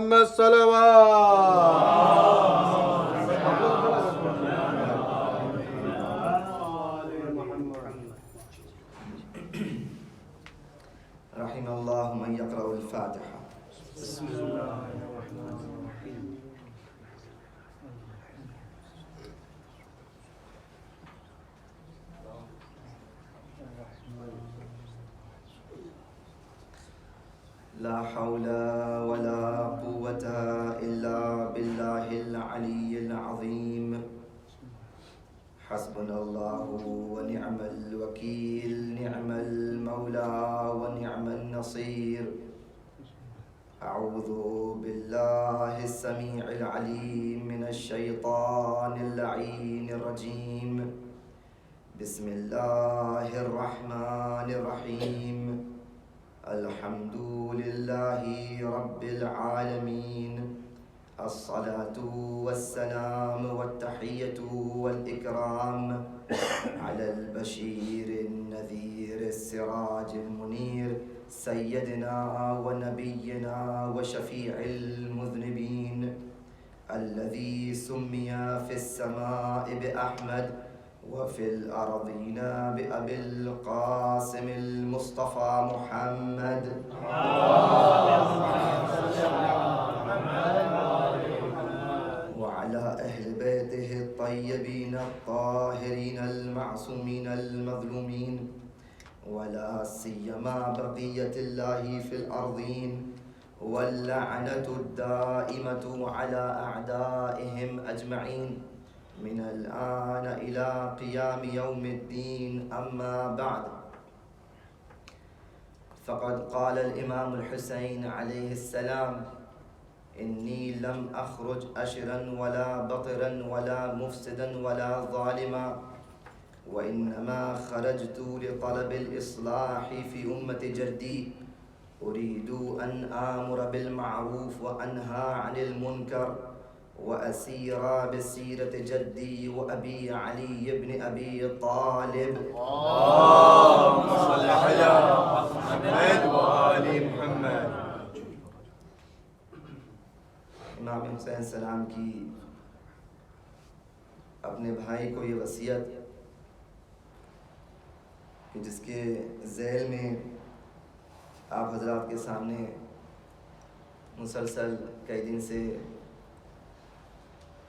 محمد صلوات. رحم الله من يقرأ الفاتحة. بسم الله الرحمن الرحيم. لا حول ولا قوة إلا بالله العلي العظيم. حسبنا الله ونعم الوكيل، نعم المولى ونعم النصير. أعوذ بالله السميع العليم من الشيطان اللعين الرجيم. بسم الله الرحمن الرحيم. الحمد لله رب العالمين. الصلاة والسلام والتحية والإكرام على البشير النذير السراج المنير سيدنا ونبينا وشفيع المذنبين، الذي سمي في السماء بأحمد وفي الأرضين بأبي القاسم المصطفى محمد. وعلى أهل بيته الطيبين الطاهرين المعصومين المظلومين، ولا سيما بقية الله في الأرضين، واللعنة الدائمة على أعدائهم أجمعين من الآن إلى قيام يوم الدين. أما بعد، فقد قال الإمام الحسين عليه السلام: إني لم أخرج أشرا ولا بطرا ولا مفسدا ولا ظالما، وإنما خرجت لطلب الإصلاح في أمة جدي، أريد أن آمر بالمعروف وأنهى عن المنكر، وأسير بسيرة جدي وأبي علي بن أبي طالب. اللهم صل على محمد وآل محمد. امام حسین السلام کی اپنے بھائی کو یہ وصیت کہ جس کے ذیل میں آپ حضرات کے سامنے مسلسل کئی دن سے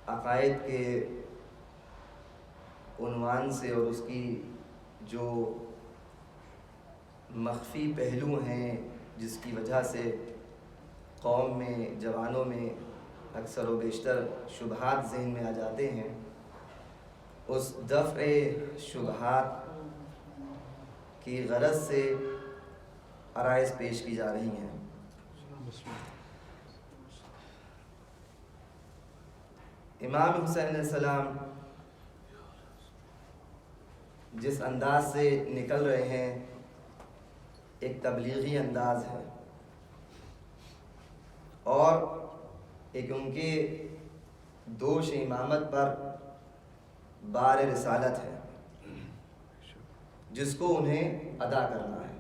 عقائد کے عنوان سے اور اس کی جو مخفی پہلو ہیں جس کی وجہ سے قوم میں، جوانوں میں اکثر و بیشتر شبہات ذہن میں آ جاتے ہیں، اس دفع شبہات کی غرض سے عرائض پیش کی جا رہی ہیں۔ امام حسین علیہ السلام جس انداز سے نکل رہے ہیں ایک تبلیغی انداز ہے، اور ایک ان کے دوش امامت پر بار رسالت ہے جس کو انہیں ادا کرنا ہے۔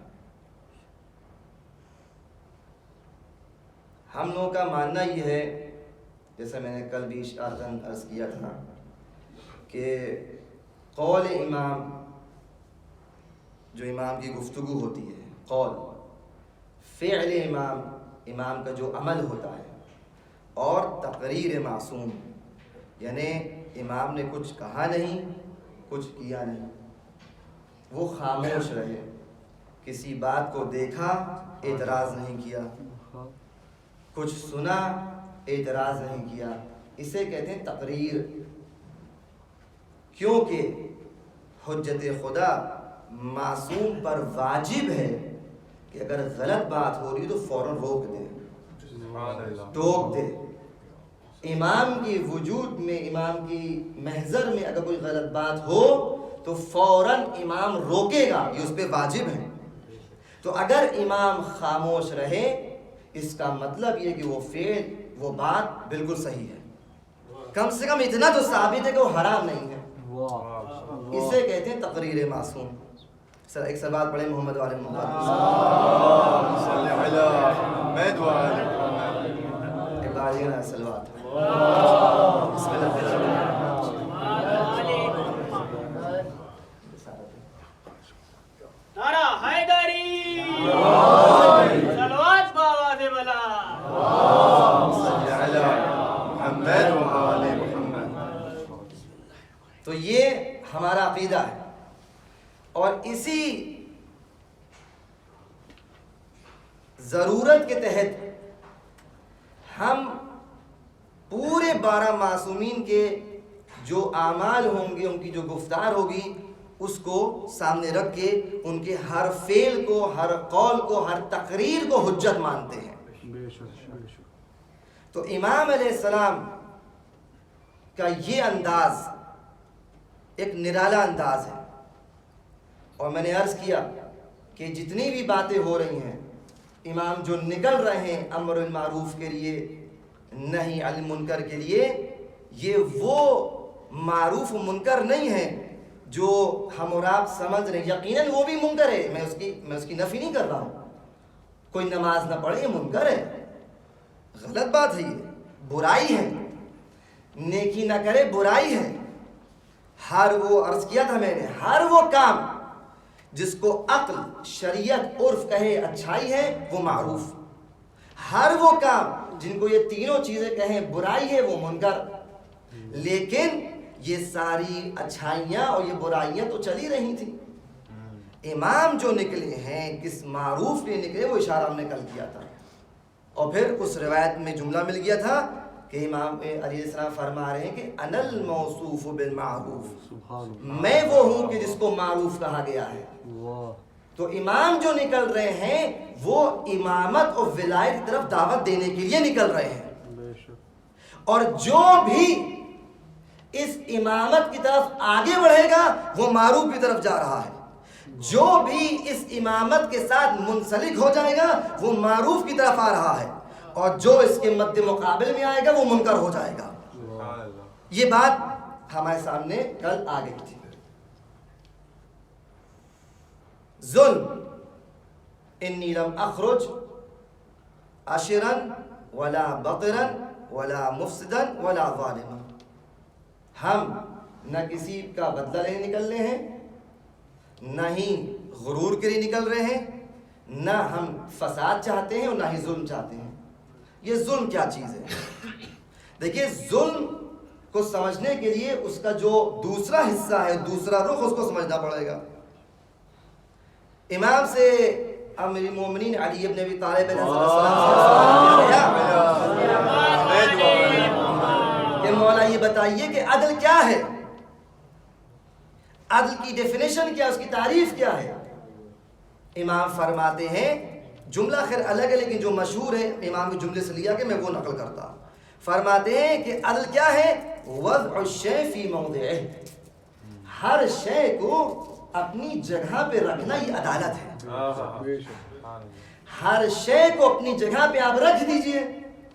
ہم لوگوں کا ماننا یہ ہے، جیسا میں نے کل بھی اشارتاً عرض کیا تھا، کہ قول امام، جو امام کی گفتگو ہوتی ہے، قول، فعل امام، امام کا جو عمل ہوتا ہے، اور تقریر معصوم، یعنی امام نے کچھ کہا نہیں، کچھ کیا نہیں، وہ خاموش رہے، کسی بات کو دیکھا، اعتراض نہیں کیا، کچھ سنا، اعتراض نہیں کیا، اسے کہتے ہیں تقریر۔ کیونکہ حجت خدا معصوم پر واجب ہے کہ اگر غلط بات ہو رہی تو فوراً روک دے، ٹوک دے۔ امام کی وجود میں، امام کی محضر میں اگر کوئی غلط بات ہو تو فوراً امام روکے گا، یہ اس پہ واجب ہے۔ تو اگر امام خاموش رہے، اس کا مطلب یہ کہ وہ فعل، وہ بات بالکل صحیح ہے، کم سے کم اتنا تو ثابت ہے کہ وہ حرام نہیں ہے۔ اسے کہتے ہیں تقریر معصوم۔ سر ایک سوال پڑھیں محمد والے محمد۔ آئیے صلوات نعرہ حیدری صلوات بآواز بلند صلی علی محمد و آل محمد. تو یہ ہمارا عقیدہ ہے اور اسی ضرورت کے تحت ہم پورے 12 معصومین کے جو اعمال ہوں گے، ان کی جو گفتار ہوگی، اس کو سامنے رکھ کے ان کے ہر فعل کو، ہر قول کو، ہر تقریر کو حجت مانتے ہیں. تو امام علیہ السلام کا یہ انداز ایک نرالا انداز ہے. اور میں نے عرض کیا کہ جتنی بھی باتیں ہو رہی ہیں، امام جو نکل رہے ہیں امر بالمعروف کے لیے، نہی عن المنکر کے لیے، یہ وہ معروف و منکر نہیں ہے جو ہم اور آپ سمجھ رہے ہیں. یقیناً وہ بھی منکر ہے، میں اس کی نفی نہیں کر رہا ہوں. کوئی نماز نہ پڑھے یہ منکر ہے، غلط بات ہے، یہ برائی ہے. نیکی نہ کرے برائی ہے. ہر وہ عرض کیا تھا میں نے، ہر وہ کام جس کو عقل، شریعت، عرف کہے اچھائی ہے وہ معروف. ہر وہ کام جن کو یہ تینوں چیزیں کہیں برائی ہے وہ منکر. لیکن یہ ساری اچھائیاں اور یہ برائیاں تو چلی رہی تھیں. امام جو نکلے ہیں کس معروف کے نکلے، وہ اشارہ ہم نے کل کیا تھا. اور پھر اس روایت میں جملہ مل گیا تھا کہ امام علیہ السلام فرما رہے ہیں کہ انا الموصوف بالمعروف، میں وہ ہوں کہ جس کو معروف کہا گیا ہے. تو امام جو نکل رہے ہیں وہ امامت اور ولایت کی طرف دعوت دینے کے لیے نکل رہے ہیں. اور جو بھی اس امامت کی طرف آگے بڑھے گا وہ معروف کی طرف جا رہا ہے. جو بھی اس امامت کے ساتھ منسلک ہو جائے گا وہ معروف کی طرف آ رہا ہے. اور جو اس کے مد مقابل میں آئے گا وہ منکر ہو جائے گا. یہ بات ہمارے سامنے کل آ گئی تھی. ظلم، انی لم اخرج عشرا ولا بطرا ولا مفسدا ولا ظالما. ہم نہ کسی کا بدلہ لینے نکل رہے ہیں، نہ ہی غرور کے لیے نکل رہے ہیں، نہ ہم فساد چاہتے ہیں اور نہ ہی ظلم چاہتے ہیں. یہ ظلم کیا چیز ہے؟ دیکھیے، ظلم کو سمجھنے کے لیے اس کا جو دوسرا حصہ ہے، دوسرا رخ، اس کو سمجھنا پڑے گا. امام سے امیر المومنین علی ابن ابی طالب علیہ السلام کہ مولا یہ بتائیے کہ عدل کیا ہے، عدل کی ڈیفینیشن کیا، اس کی تعریف کیا ہے. امام فرماتے ہیں، جملہ خیر الگ ہے لیکن جو مشہور ہے امام کے جملے سے لیا کہ میں وہ نقل کرتا. فرماتے ہیں کہ عدل کیا ہے؟ وضع الشیء فی موضعہ، ہر شے کو اپنی جگہ پہ رکھنا، یہ عدالت ہے. ہر شے کو اپنی جگہ پہ آپ رکھ دیجئے،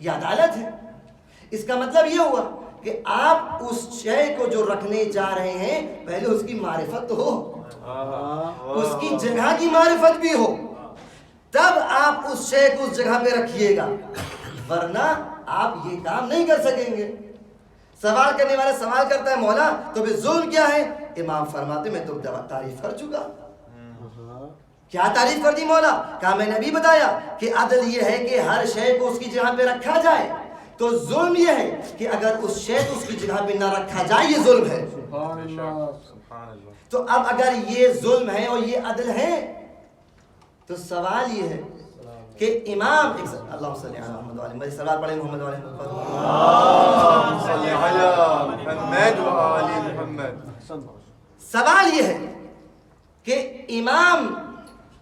یہ عدالت ہے. اس کا مطلب یہ ہوا کہ آپ اس شے کو جو رکھنے جا رہے ہیں پہلے اس کی معرفت تو ہو، اس کی جگہ کی معرفت بھی ہو، تب آپ اس شے کو اس جگہ پہ رکھیے گا، ورنہ آپ یہ کام نہیں کر سکیں گے. سوال کرنے والا سوال کرتا ہے مولا تو پھر ظلم کیا ہے؟ امام فرماتے میں تو تعریف کر چکا. کیا تعریف کر دی مولا؟ کہا میں نے بھی بتایا کہ عدل یہ ہے کہ ہر شے کو اس کی جگہ پہ رکھا جائے. تو ظلم یہ ہے کہ اگر اس شے کو اس کی جگہ پہ نہ رکھا جائے، یہ ظلم ہے. تو اب اگر یہ ظلم ہے اور یہ عدل ہے تو سوال یہ ہے کہ امام اللہ صلی علی محمد علیہ میری سلوات پڑھیں محمد علیہ محمد. سوال یہ ہے کہ امام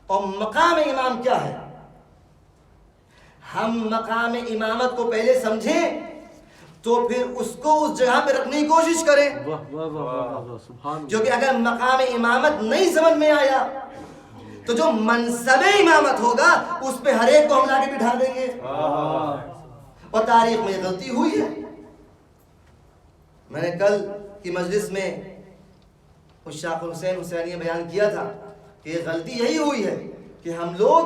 اور مقام امام کیا ہے. ہم مقام امامت کو پہلے سمجھیں تو پھر اس کو اس جگہ پہ رکھنے کی کوشش کریں. جو کہ اگر مقام امامت نہیں سمجھ میں آیا تو جو منصب امامت ہوگا اس پہ ہر ایک کو ہم لا کے بٹھا دیں گے. اور تاریخ میں یہ غلطی ہوئی ہے. میں نے کل کی مجلس میں اشاق حسین حسینی بیان کیا تھا کہ یہ غلطی یہی ہوئی ہے کہ ہم لوگ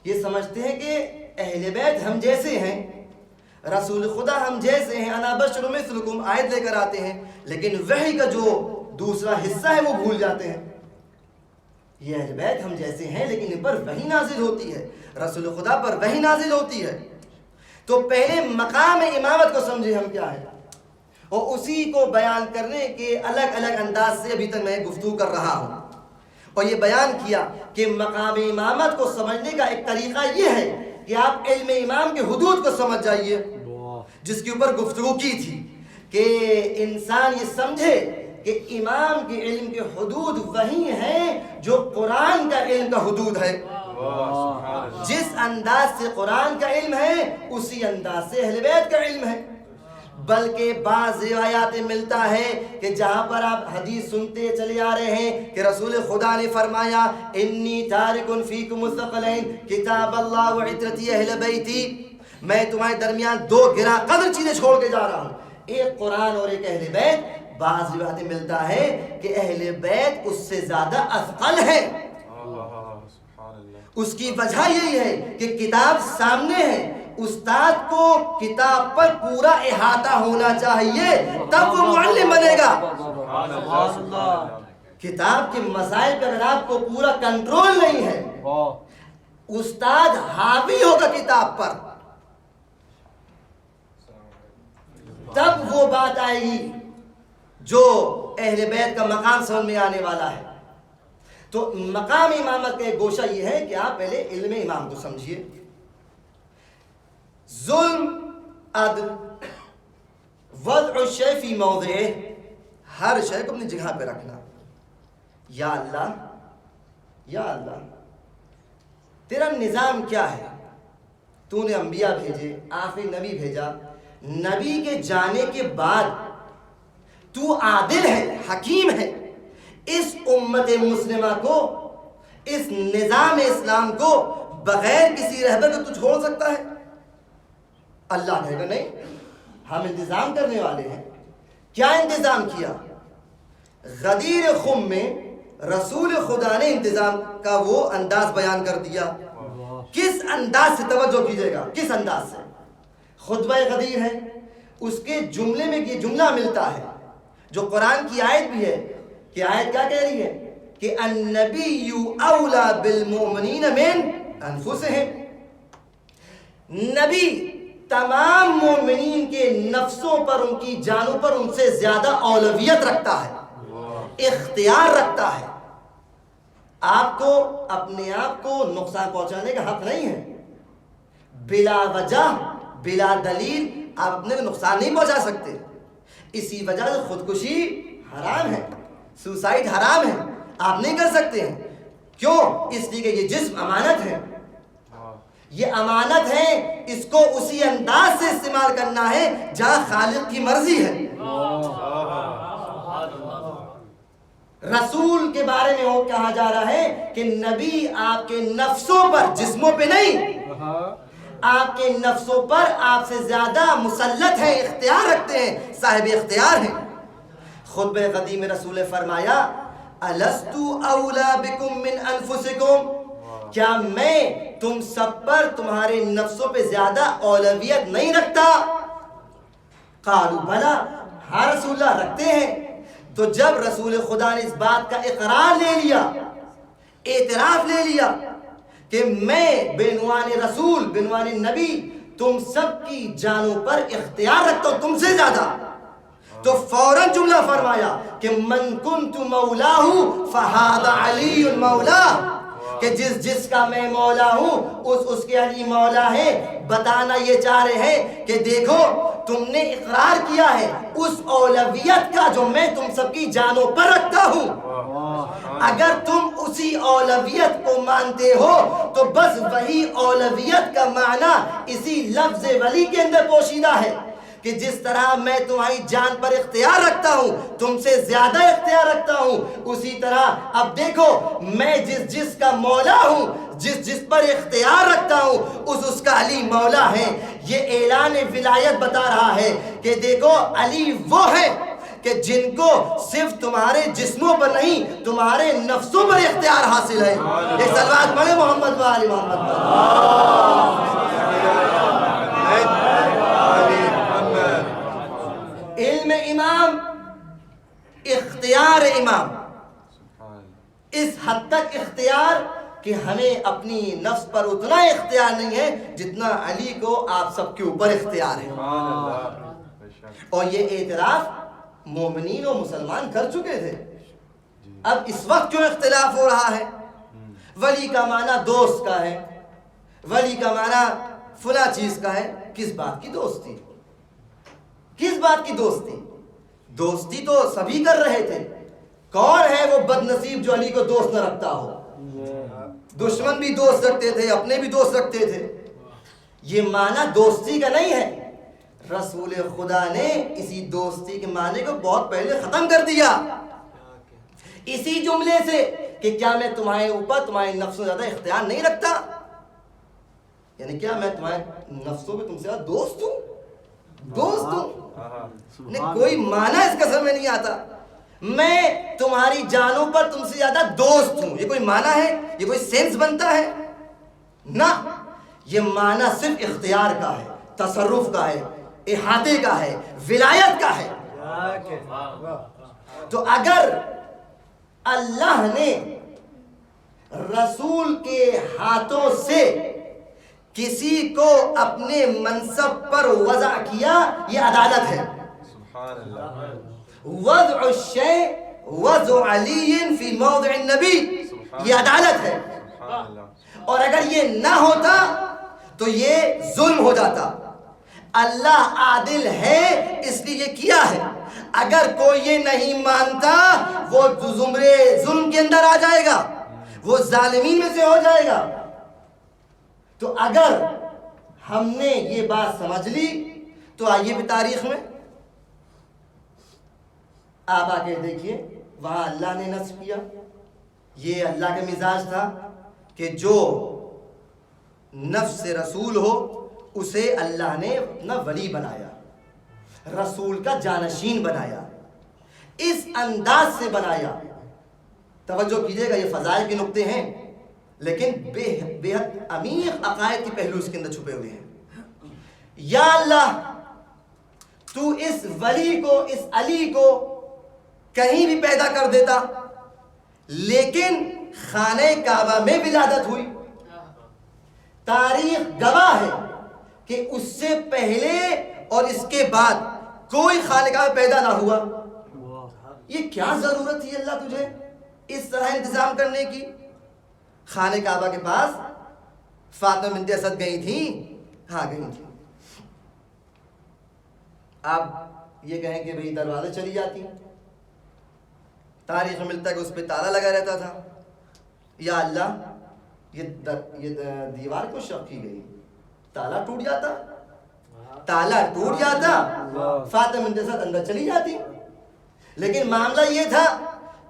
یہ سمجھتے ہیں کہ اہل بیت ہم جیسے ہیں، رسول خدا ہم جیسے ہیں، انا بشر مثلکم آیت لے کر آتے ہیں، لیکن وحی کا جو دوسرا حصہ ہے وہ بھول جاتے ہیں۔ یہ اہل بیت ہم جیسے ہیں لیکن ان پر وحی نازل ہوتی ہے، رسول خدا پر وحی نازل ہوتی ہے۔ تو پہلے مقام امامت کو سمجھے ہم کیا ہے، اور اسی کو بیان کرنے کے الگ الگ انداز سے ابھی تک میں گفتگو کر رہا ہوں، اور یہ بیان کیا کہ مقام امامت کو سمجھنے کا ایک طریقہ یہ ہے کہ آپ علم امام کے حدود کو سمجھ جائیے، جس کے اوپر گفتگو کی تھی کہ انسان یہ سمجھے کہ امام کے علم کے حدود وہی ہیں جو قرآن کا علم کا حدود ہے۔ جس انداز سے قرآن کا علم ہے اسی انداز سے اہل بیت کا علم ہے۔ بلکہ بعض روایات میں ملتا ہے کہ جہاں پر آپ حدیث سنتے چلے آ رہے ہیں کہ رسول خدا نے فرمایا انی تارک فیکم الثقلین کتاب اللہ و عترتی اہل بیتی، میں تمہارے درمیان دو گراں قدر چیزیں چھوڑ کے جا رہا ہوں، ایک قرآن اور ایک اہل بیت۔ بعض روایات میں ملتا ہے کہ اہل بیت اس سے زیادہ اثقل ہے۔ اس کی وجہ یہی ہے کہ کتاب سامنے ہے، استاد کو کتاب پر پورا احاطہ ہونا چاہیے تب وہ معلم بنے گا۔ کتاب کے مسائل پر اگر آپ کو پورا کنٹرول نہیں ہے، استاد حاوی ہوگا کتاب پر، تب وہ بات آئے گی جو اہل بیت کا مقام سمجھ میں آنے والا ہے۔ تو مقام امامت کا ایک گوشہ یہ ہے کہ آپ پہلے علم امام کو سمجھیے۔ ظلم، عدل، وضع الشیء فی موضعہ، ہر شے کو اپنی جگہ پہ رکھنا۔ یا اللہ، یا اللہ تیرا نظام کیا ہے؟ تو نے انبیاء بھیجے، آخری نبی بھیجا، نبی کے جانے کے بعد تو عادل ہے، حکیم ہے، اس امت مسلمہ کو، اس نظام اسلام کو بغیر کسی رہبر کو تو چھوڑ سکتا ہے؟ اللہ کہے گا نہیں، ہم انتظام کرنے والے ہیں۔ کیا انتظام کیا؟ غدیر خم میں رسول خدا نے انتظام کا وہ انداز بیان کر دیا۔ کس انداز سے توجہ کیجئے گا، کس انداز سے؟ خطبہ غدیر ہے، اس کے جملے میں یہ جملہ ملتا ہے جو قرآن کی آیت بھی ہے، کہ آیت کیا کہہ رہی ہے کہ النبی اولا بالمؤمنین من انفسہم، نبی تمام مومنین کے نفسوں پر، ان کی جانوں پر ان سے زیادہ اولویت رکھتا ہے، اختیار رکھتا ہے۔ آپ کو اپنے آپ کو نقصان پہنچانے کا حق نہیں ہے، بلا وجہ بلا دلیل آپ اپنے کو نقصان نہیں پہنچا سکتے۔ اسی وجہ سے خودکشی حرام ہے، سوسائڈ حرام ہے، آپ نہیں کر سکتے ہیں۔ کیوں؟ اس لیے کہ یہ جسم امانت ہے، یہ امانت ہے، اس کو اسی انداز سے استعمال کرنا ہے جہاں خالق کی مرضی ہے۔ رسول کے بارے میں وہ کہا جا رہا ہے کہ نبی آپ کے نفسوں پر، جسموں پہ نہیں، آپ کے نفسوں پر آپ سے زیادہ مسلط ہیں، اختیار رکھتے ہیں، صاحب اختیار ہیں۔ خطبہ قدیم رسول نے فرمایا الست اولا بکم من انفسکم، کیا میں تم سب پر تمہارے نفسوں پہ زیادہ اولویت نہیں رکھتا؟ قالوا بلا، ہاں رسول اللہ رکھتے ہیں۔ تو جب رسول خدا نے اس بات کا اقرار لے لیا، اعتراف لے لیا کہ میں بعنوان رسول، بعنوان نبی تم سب کی جانوں پر اختیار رکھتا ہوں تم سے زیادہ، تو فوراً جملہ فرمایا کہ من کنت مولاہ فہذا علی مولا، کہ جس کا میں مولا ہوں اس کے علی مولا ہے۔ بتانا یہ چاہ رہے ہیں کہ دیکھو تم نے اقرار کیا ہے اس اولویت کا جو میں تم سب کی جانوں پر رکھتا ہوں، اگر تم اسی اولویت کو مانتے ہو تو بس وہی اولویت کا معنی اسی لفظ ولی کے اندر پوشیدہ ہے کہ جس طرح میں تمہاری جان پر اختیار رکھتا ہوں، تم سے زیادہ اختیار رکھتا ہوں، اسی طرح اب دیکھو میں جس کا مولا ہوں، جس پر اختیار رکھتا ہوں اس کا علی مولا ہے۔ یہ اعلان ولایت بتا رہا ہے کہ دیکھو علی وہ ہے کہ جن کو صرف تمہارے جسموں پر نہیں تمہارے نفسوں پر اختیار حاصل ہے۔ ایک صلوات پڑھیں محمد و آل محمد پر۔ امام. اس حد تک اختیار کہ ہمیں اپنی نفس پر اتنا اختیار نہیں ہے جتنا علی کو آپ سب کے اوپر اختیار ہے. اور یہ اعتراف مومنین و مسلمان کر چکے تھے. اب اس وقت کیوں اختلاف ہو رہا ہے؟ ولی کا معنی دوست کا ہے, ولی کا معنی فلاں چیز کا ہے. کس بات کی دوستی؟ کس بات کی دوستی؟ دوستی تو سبھی کر رہے تھے. کون ہے وہ بد نصیب جو علی کو دوست نہ رکھتا ہو؟ دشمن بھی دوست رکھتے تھے, اپنے بھی دوست رکھتے تھے. یہ معنی دوستی کا نہیں ہے. رسول خدا نے اسی دوستی کے معنی کو بہت پہلے ختم کر دیا, اسی جملے سے کہ کیا میں تمہارے اوپر تمہارے نفسوں سے زیادہ اختیار نہیں رکھتا؟ یعنی کیا میں تمہارے نفسوں میں تم سے زیادہ دوست ہوں؟ دوست ہوں نہیں, کوئی معنی اس قسم میں نہیں آتا. میں تمہاری جانوں پر تم سے زیادہ دوست ہوں, یہ کوئی معنی ہے؟ یہ کوئی سینس بنتا ہے؟ نہ, یہ معنی صرف اختیار کا ہے, تصرف کا ہے, احاطے کا ہے, ولایت کا ہے. تو اگر اللہ نے رسول کے ہاتھوں سے کسی کو اپنے منصب پر وضع کیا, یہ عدالت ہے. وضع الشیء وضع علی فی موضع النبی, یہ عدالت ہے. اور اگر یہ نہ ہوتا تو یہ ظلم ہو جاتا. اللہ عادل ہے اس لیے یہ کیا ہے. اگر کوئی یہ نہیں مانتا وہ زمرے ظلم کے اندر آ جائے گا, وہ ظالمین میں سے ہو جائے گا. تو اگر ہم نے یہ بات سمجھ لی تو آئیے بھی تاریخ میں آپ آ کے دیکھیے, وہاں اللہ نے نصب کیا. یہ اللہ کا مزاج تھا کہ جو نفس رسول ہو اسے اللہ نے اپنا ولی بنایا, رسول کا جانشین بنایا, اس انداز سے بنایا. توجہ کیجئے گا, یہ فضائل کے نقطے ہیں لیکن بے حد عمیق عقائد کے پہلو اس کے اندر چھپے ہوئے ہیں. یا اللہ تو اس ولی کو, اس علی کو کہیں بھی پیدا کر دیتا, لیکن خانہ کعبہ میں ولادت ہوئی. تاریخ گواہ ہے کہ اس سے پہلے اور اس کے بعد کوئی خانہ کعبہ پیدا نہ ہوا. یہ کیا ضرورت تھی اللہ تجھے اس طرح انتظام کرنے کی؟ خانہ کعبہ کے پاس فاطمہ بنت اسد گئی تھی, ہاں گئی تھی. آپ یہ کہیں کہ بھئی دروازے چلی جاتی, تاریخ میں ملتا ہے کہ اس پہ تالا لگا رہتا تھا. یا اللہ یہ دیوار کو شق کی گئی, تالا ٹوٹ جاتا, تالا ٹوٹ جاتا, فاطمہ بنت اسد اندر چلی جاتی. لیکن معاملہ یہ تھا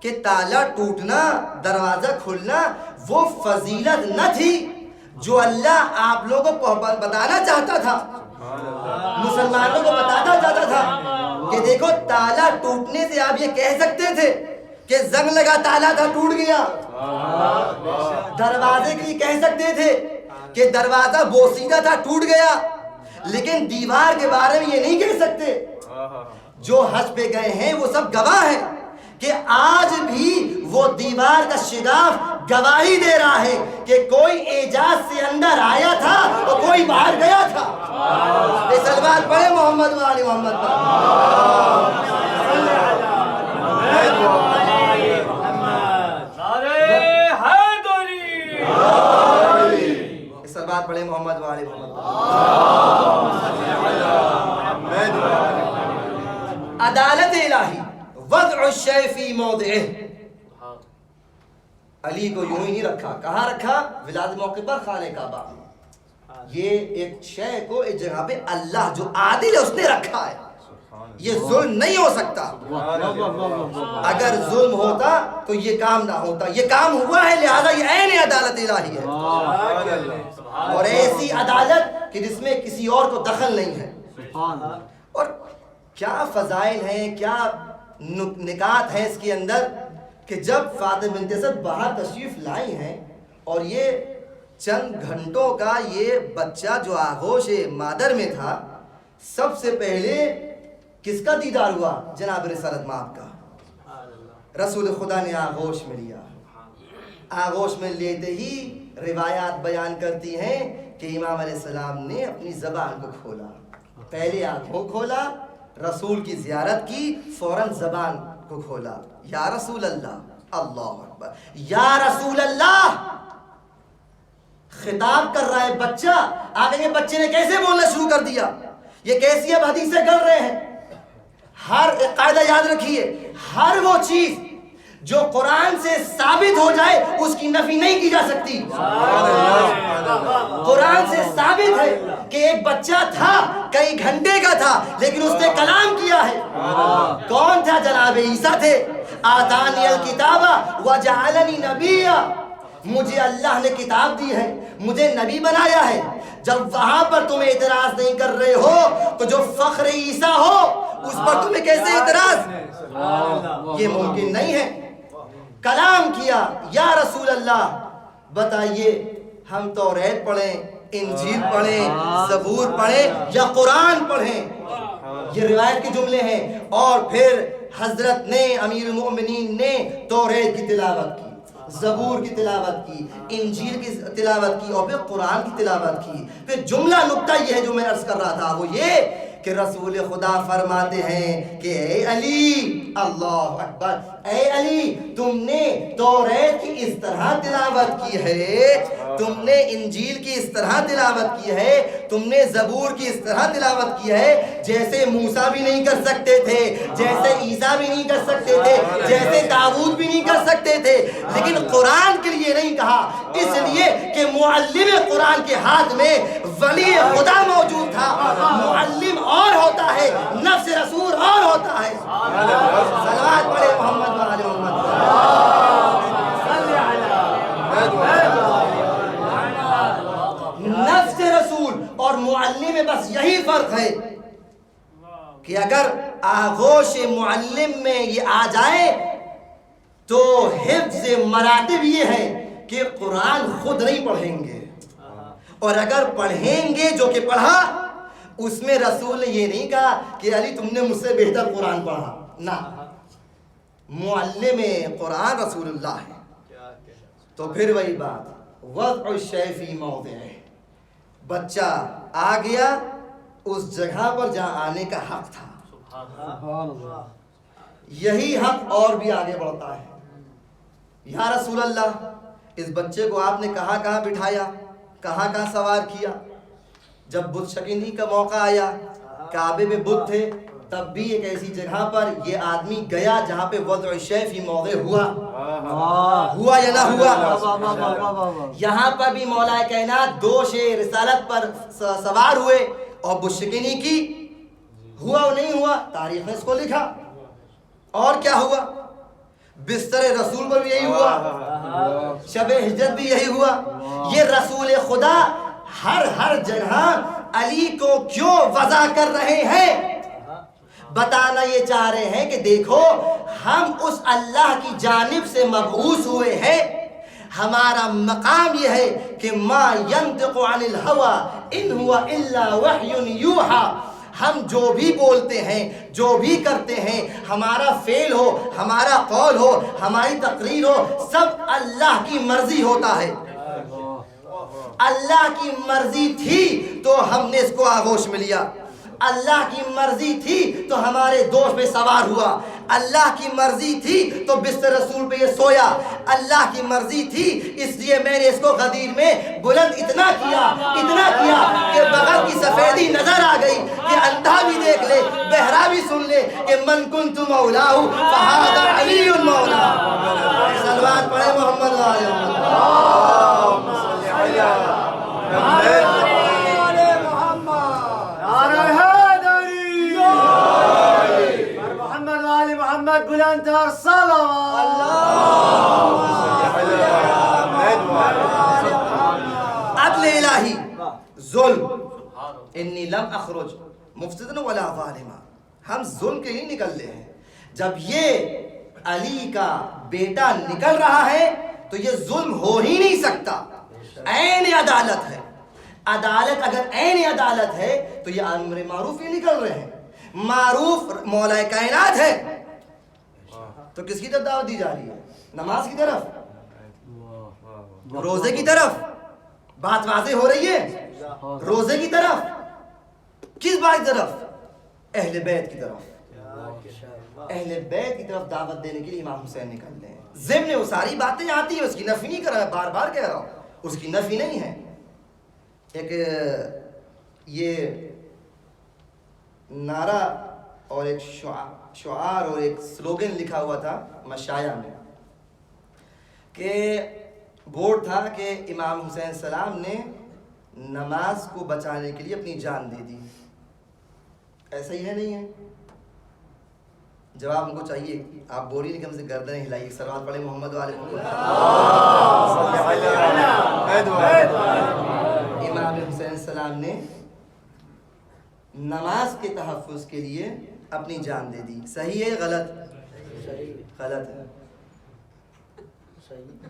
کہ تالا ٹوٹنا, دروازہ کھلنا وہ فضیلت نہ تھی جو اللہ آپ لوگوں کو بتانا چاہتا تھا, مسلمانوں کو بتانا چاہتا تھا کہ دیکھو تالا ٹوٹنے سے آپ یہ کہہ سکتے تھے کہ زنگ لگا تالا تھا ٹوٹ گیا. دروازے کے لیے کہہ سکتے تھے کہ دروازہ بوسیدہ تھا ٹوٹ گیا, لیکن دیوار کے بارے میں یہ نہیں کہہ سکتے. جو حج پہ گئے ہیں وہ سب گواہ ہیں کہ آج بھی وہ دیوار کا شگاف گواہی دے رہا ہے کہ کوئی اعجاز سے اندر آیا تھا اور کوئی باہر گیا تھا. سلوات پڑھے محمد و آل محمد پر. سلوات پڑھے محمد و آل محمد پر. عدالت الہی وضع الشیء فی موضعہ. علی کو یوں ہی نہیں رکھا, کہاں رکھا؟ ولادت موقع پر خانہ کعبہ. یہ ایک شے کو ایک جگہ پہ اللہ جو عادل ہے اس نے رکھا ہے. یہ ظلم نہیں ہو سکتا. اگر ظلم ہوتا تو یہ کام نہ ہوتا. یہ کام ہوا ہے, لہذا یہ عین عدالت الہی ہے, اور ایسی عدالت کہ جس میں کسی اور کو دخل نہیں ہے. اور کیا فضائل ہیں, کیا نکات ہیں اس کے اندر کہ جب فاطمہ بنت اسد باہر تشریف لائی ہیں اور یہ چند گھنٹوں کا یہ بچہ جو آغوش مادر میں تھا, سب سے پہلے کس کا دیدار ہوا؟ جناب رسالت مآب کا. رسول خدا نے آغوش میں لیا. آغوش میں لیتے ہی روایات بیان کرتی ہیں کہ امام علیہ السلام نے اپنی زبان کو کھولا. پہلے آنکھوں کھولا, رسول کی زیارت کی, فوراً زبان کو کھولا. یا رسول اللہ, اللہ اکبر, یا رسول اللہ. خطاب کر رہا ہے بچہ. آگے بچے نے کیسے بولنا شروع کر دیا, یہ کیسی اب حدیثیں کر رہے ہیں. ہر ایک قاعدہ یاد رکھیے, ہر وہ چیز جو قرآن سے ثابت ہو جائے اس کی نفی نہیں کی جا سکتی. قرآن سے ثابت ہے کہ ایک بچہ تھا, کئی گھنٹے کا تھا, لیکن اس نے کلام کیا ہے. کون تھا؟ جناب عیسیٰ تھے. آتانی الکتاب وجعلنی نبیا, مجھے اللہ نے کتاب دی ہے, مجھے نبی بنایا ہے. جب وہاں پر تم اعتراض نہیں کر رہے ہو تو جو فخر عیسیٰ ہو اس پر تمہیں کیسے اعتراض؟ یہ ممکن نہیں ہے. کلام کیا. یا رسول اللہ بتائیے, ہم توریت پڑھیں, انجیل پڑھیں, زبور پڑھیں یا قرآن پڑھیں؟ یہ روایت کے جملے ہیں. اور پھر حضرت نے, امیر المؤمنین نے توریت کی تلاوت کی, زبور کی تلاوت کی, انجیل کی تلاوت کی, اور پھر قرآن کی تلاوت کی. پھر جملہ نکتہ یہ ہے جو میں عرض کر رہا تھا, وہ یہ کہ رسول خدا فرماتے ہیں کہ اے علی, اللہ اکبر, اے علی تم نے توریت کی اس طرح تلاوت کی ہے, تم نے انجیل کی اس طرح تلاوت کی ہے, تم نے زبور کی اس طرح تلاوت کی ہے جیسے موسیٰ بھی نہیں کر سکتے تھے, جیسے عیسیٰ بھی نہیں کر سکتے تھے, جیسے داؤد بھی نہیں کر سکتے تھے. لیکن قرآن کے لیے نہیں کہا, اس لیے کہ معلم قرآن کے ہاتھ میں ولی خدا موجود تھا. معلم اور ہوتا ہے, نفس رسول اور ہوتا ہے. صلوات پڑھے محمد و آل محمد. نفس رسول اور معلم میں بس یہی فرق ہے کہ اگر آغوش معلم میں یہ آ جائے تو حفظ مراتب یہ ہے کہ قرآن خود نہیں پڑھیں گے, اور اگر پڑھیں گے جو کہ پڑھا, اس میں رسول نے یہ نہیں کہا کہ علی تم نے مجھ سے بہتر قرآن پڑھا, نہ, معلم قرآن رسول اللہ ہے. تو پھر وہی بات, وضع الشیء فی موضعہ, بچہ آ گیا اس جگہ پر جہاں آنے کا حق تھا. یہی حق اور بھی آگے بڑھتا ہے. یا رسول اللہ, اس بچے کو آپ نے کہاں کہاں بٹھایا, کہاں کہاں سوار کیا. جب بت شکنی کا موقع آیا, کعبے میں بت تھے, تب بھی ایک ایسی جگہ پر یہ آدمی گیا جہاں پہ وضع الشیء فی موضع ہوا یا نہ ہوا. یہاں پر بھی مولا کائنات دوش رسالت پر سوار ہوئے, اور بت شکنی کی ہوا اور نہیں ہوا تاریخ نے اس کو لکھا. اور کیا ہوا, بستر رسول پر بھی یہی ہوا, شب ہجرت بھی یہی ہوا. یہ رسول خدا ہر جگہ علی کو کیوں وضع کر رہے ہیں؟ بتانا یہ چاہ رہے ہیں کہ دیکھو, ہم اس اللہ کی جانب سے مبعوث ہوئے ہیں. ہمارا مقام یہ ہے کہ ما ینطق عن الہوى ان هو الا وحی یوحی. ہم جو بھی بولتے ہیں, جو بھی کرتے ہیں, ہمارا فعل ہو, ہمارا قول ہو, ہماری تقریر ہو, سب اللہ کی مرضی ہوتا ہے. اللہ کی مرضی تھی تو ہم نے اس کو آغوش میں لیا. اللہ کی مرضی تھی تو ہمارے دوست پہ سوار ہوا. اللہ کی مرضی تھی تو بستر رسول پہ یہ سویا. اللہ کی مرضی تھی اس لیے میں نے اس کو غدیر میں بلند اتنا کیا کہ بغل کی سفیدی نظر آ گئی, کہ اندھا بھی دیکھ لے, بہرا بھی سن لے کہ من کنت مولاہ فہذا علی مولا. صلوات پڑھے محمد و آل محمد. بلند صلوات. عدل الہی, ظلم, انی لم اخرج مفسدا ولا ظالما. ہم ظلم کے لیے نکل رہے ہیں. جب یہ علی کا بیٹا نکل رہا ہے تو یہ ظلم ہو ہی نہیں سکتا. عین عدالت ہے. عدالت اگر عین عدالت ہے تو یہ امر معروف ہی نکل رہے ہیں. معروف مولا کائنات ہے, تو کس کی طرف دعوت دی جا رہی ہے؟ نماز کی طرف، روزے کی طرف. بات واضح ہو رہی ہے؟ روزے کی طرف. کس بات کی طرف؟ اہل بیت کی طرف. اہل بیت کی طرف دعوت دینے کے لیے امام حسین نکلتے ہیں. ضمن وہ ساری باتیں آتی ہیں، اس کی نفی نہیں کر رہا ہے، بار بار کہہ رہا ہوں اس کی نفی نہیں ہے. ایک یہ نعرہ اور ایک شعار اور ایک سلوگن لکھا ہوا تھا مشایا میں، کہ بورڈ تھا کہ امام حسین السلام نے نماز کو بچانے کے لیے اپنی جان دے دی. ایسا ہی ہے نہیں ہے؟ جواب ہم کو چاہیے. آپ بولی نہیں کہ ہم سے گردنیں ہلائیے. صلوات پڑھیں محمد والے محمد. امام حسین السلام نے نماز کے تحفظ کے لیے اپنی جان دے دی. صحیح ہے غلط؟ غلط ہے،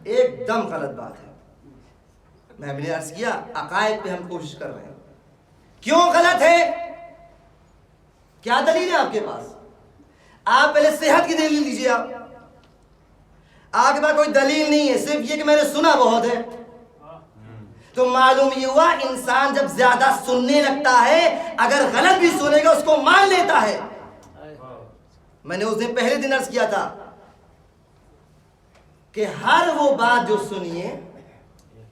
ایک دم غلط بات ہے. میں نے عرض کیا عقائد پہ ہم کوشش کر رہے ہیں. کیوں غلط ہے؟ کیا دلیل ہے آپ کے پاس؟ آپ پہلے صحت کی دلیل دیجیے. آپ کے پاس کوئی دلیل نہیں ہے، صرف یہ کہ میں نے سنا بہت ہے. تو معلوم یہ ہوا انسان جب زیادہ سننے لگتا ہے اگر غلط بھی سنے گا اس کو مان لیتا ہے. میں نے اس دن پہلے دن عرض کیا تھا کہ ہر وہ بات جو سنیے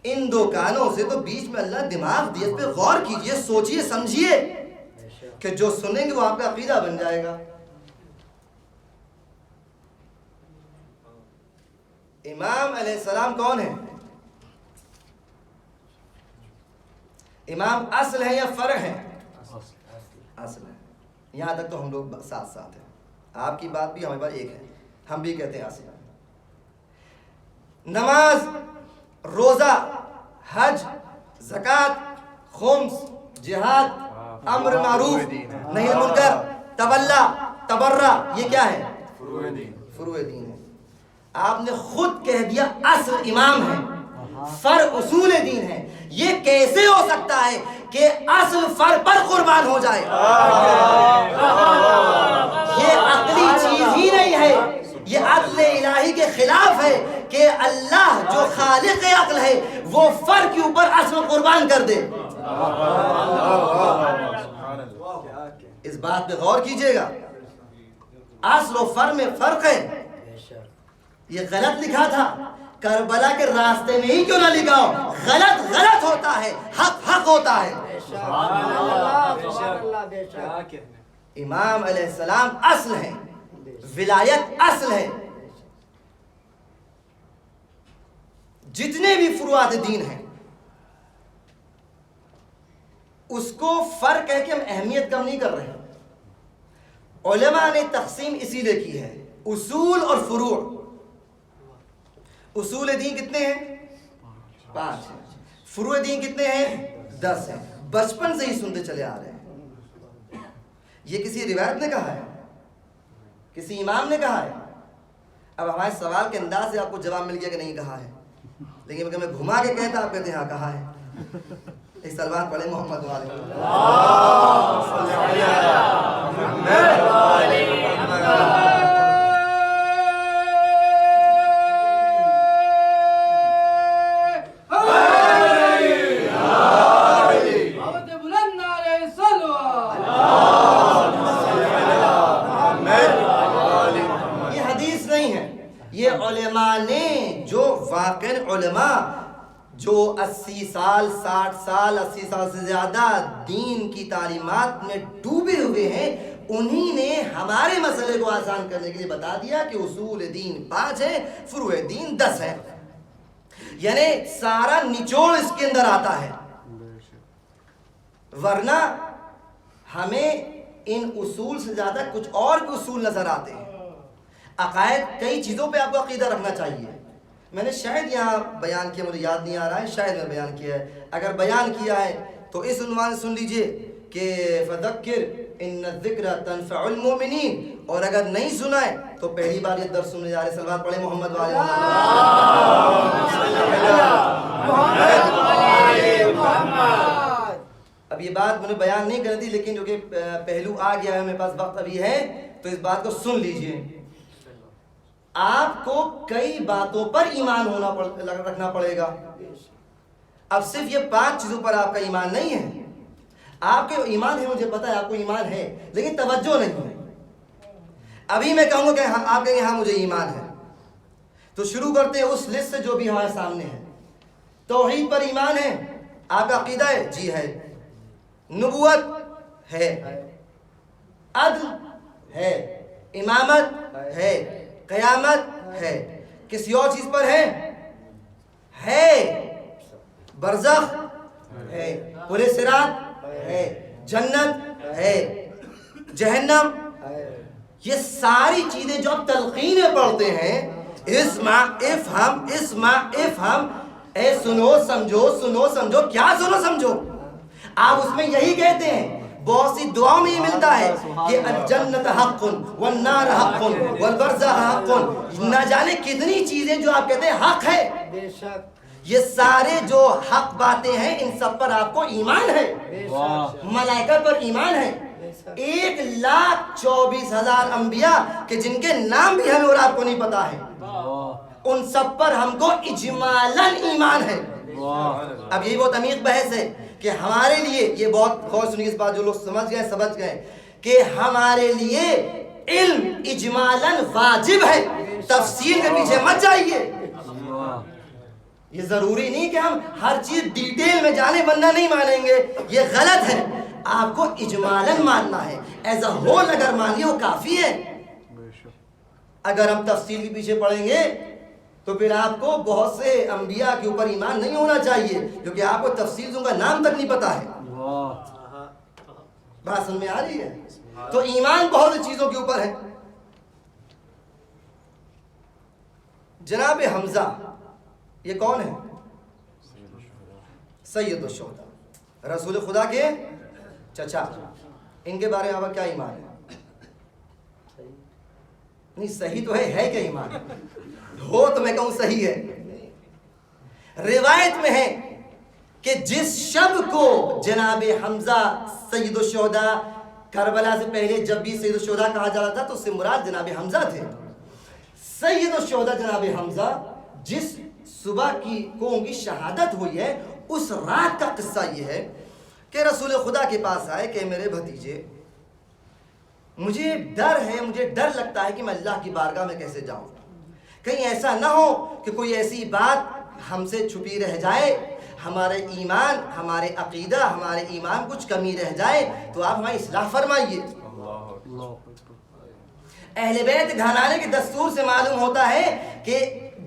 ان دو کانوں سے، تو بیچ میں اللہ دماغ دیے، اس پہ غور کیجئے، سوچئے سمجھیے کہ جو سنیں گے وہ آپ کا عقیدہ بن جائے گا. امام علیہ السلام کون ہے؟ امام اصل ہے یا فرع ہے؟ اصل ہے. یہاں تک تو ہم لوگ ساتھ ساتھ ہیں. آپ کی بات بھی ہمارے پاس ایک ہے، ہم بھی کہتے ہیں اصل ہے. نماز، روزہ، حج، زکوٰۃ، خمس، جہاد، امر معروف نہی منکر، تولا، تبرع، یہ کیا ہے؟ فروع دین ہے. آپ نے خود کہہ دیا اصل امام ہے، فرع اصول دین ہے. یہ کیسے ہو سکتا ہے کہ اصل فرع پر قربان ہو جائے؟ یہ عقلی چیز ہی نہیں ہے، یہ عدل الہی کے خلاف ہے کہ اللہ جو خالق عقل ہے وہ فرع کے اوپر اصل قربان کر دے. اس بات پہ غور کیجئے گا. اصل و فرع میں فرق ہے. یہ غلط لکھا تھا، کربلا کے راستے میں ہی کیوں نہ لکھا ہو. غلط غلط ہوتا ہے، حق حق ہوتا ہے. امام علیہ السلام اصل ہیں، ولایت اصل ہے. جتنے بھی فروعات دین ہیں اس کو فرق کہہ کے ہم اہمیت کم نہیں کر رہے ہیں. علماء نے تقسیم اسی لیے کی ہے، اصول اور فروع. اصول دین کتنے ہیں؟ 5 ہیں. فروع دین کتنے ہیں؟ 10 ہیں. بچپن سے ہی سنتے چلے آ رہے ہیں. یہ کسی روایت نے کہا ہے؟ کسی امام نے کہا ہے؟ اب ہمارے سوال کے انداز سے آپ کو جواب مل گیا کہ نہیں کہا ہے، لیکن اگر میں گھما کے کہتا آپ کہتے ہیں ہاں کہا ہے. ایک صلوات پڑھیں محمد والے علماء جو 80 سال 60 سال 80 سال سے زیادہ دین کی تعلیمات میں ڈوبے ہوئے ہیں، انہی نے ہمارے مسئلے کو آسان کرنے کے لیے بتا دیا کہ اصول دین 5 ہیں، فروع دین 10 ہیں. یعنی سارا نچوڑ اس کے اندر آتا ہے. ورنہ ہمیں ان اصول سے زیادہ کچھ اور بھی اصول نظر آتے ہیں. عقائد، کئی چیزوں پہ آپ کو عقیدہ رکھنا چاہیے. میں نے شاید یہاں بیان کیا، مجھے یاد نہیں آ رہا ہے، شاید میں بیان کیا ہے. اگر بیان کیا ہے تو اس عنوان سن لیجئے کہ فذکر ان الذکر تنفع المؤمنین، اور اگر نہیں سنا ہے تو پہلی بار یہ درس سننے جا رہے. صلوات پڑھیں محمد والے محمد. اب یہ بات میں نے بیان نہیں کر دی، لیکن جو کہ پہلو آ گیا ہے، میرے پاس وقت ابھی ہے تو اس بات کو سن لیجئے. آپ کو کئی باتوں پر ایمان رکھنا پڑے گا. اب صرف یہ 5 چیزوں پر آپ کا ایمان نہیں ہے. آپ کے ایمان ہے, مجھے پتا ہے آپ کو ایمان ہے, لیکن توجہ نہیں ہے. ابھی میں کہوں گا کہ آپ کہیں ہاں مجھے ایمان ہے, تو شروع کرتے ہیں اس لسٹ سے جو بھی ہمارے سامنے ہے. توحید پر ایمان ہے, آپ کا عقیدہ ہے؟ جی ہے. نبوت ہے, عدل ہے, امامت ہے, قیامت ہے. کسی اور چیز پر ہے. برزخ ہے, پورے صراط ہے, جنت ہے, جہنم. یہ ساری چیزیں جو آپ تلقین میں پڑھتے ہیں, اسمع افہم, اے سنو سمجھو, کیا سنو سمجھو, آپ اس میں یہی کہتے ہیں. بہت سی دعاؤں میں یہ ملتا ہے کہ الجنت حق والنار حق والبرزخ حق. نہ جانے کتنی چیزیں جو آپ کہتے ہیں حق ہے. یہ سارے جو حق باتیں ہیں ان سب پر آپ کو ایمان ہے. ملائکہ پر ایمان ہے. 1,24,000 انبیاء کہ جن کے نام بھی ہمیں اور آپ کو نہیں پتا ہے, ان سب پر ہم کو اجمالاً ایمان ہے. اب یہی بہت عمیق بحث ہے کہ ہمارے لیے, یہ بہت غور سنیے اس بات, جو لوگ سمجھ گئے کہ ہمارے لیے علم اجمالاً واجب ہے, تفصیل کے پیچھے مت جائیے. یہ ضروری نہیں کہ ہم ہر چیز ڈیٹیل میں جانیں ورنہ نہیں مانیں گے, یہ غلط ہے. آپ کو اجمالاً ماننا ہے, ایز اے ہول اگر مانیے وہ کافی ہے. اگر ہم تفصیل کے پیچھے پڑیں گے تو پھر آپ کو بہت سے انبیاء کے اوپر ایمان نہیں ہونا چاہیے, کیونکہ آپ کو تفصیل کا نام تک نہیں پتا ہے. بات سمجھ میں آ رہی ہے؟ تو ایمان بہت سی چیزوں کے اوپر ہے. جناب حمزہ یہ کون ہے؟ سید الشہداء, رسول خدا کے چچا. ان کے بارے میں آپ کا کیا ایمان ہے؟ نہیں صحیح تو ہے کیا ایمان ہو تو میں کہوں صحیح ہے. روایت میں ہے کہ جس شب کو جناب حمزہ سید الشہداء, کربلا سے پہلے جب بھی سید الشہداء کہا جاتا تھا تو اس سے مراد جناب حمزہ تھے. سید الشہداء جناب حمزہ جس صبح کو ان کی شہادت ہوئی ہے, اس رات کا قصہ یہ ہے کہ رسول خدا کے پاس آئے کہ میرے بھتیجے مجھے ڈر لگتا ہے کہ میں اللہ کی بارگاہ میں کیسے جاؤں, کہیں ایسا نہ ہو کہ کوئی ایسی بات ہم سے چھپی رہ جائے, ہمارے ایمان, ہمارے عقیدہ, ہمارے ایمان کچھ کمی رہ جائے, تو آپ ہماری اصلاح فرمائیے. اہل بیت گھرانے کے دستور سے معلوم ہوتا ہے کہ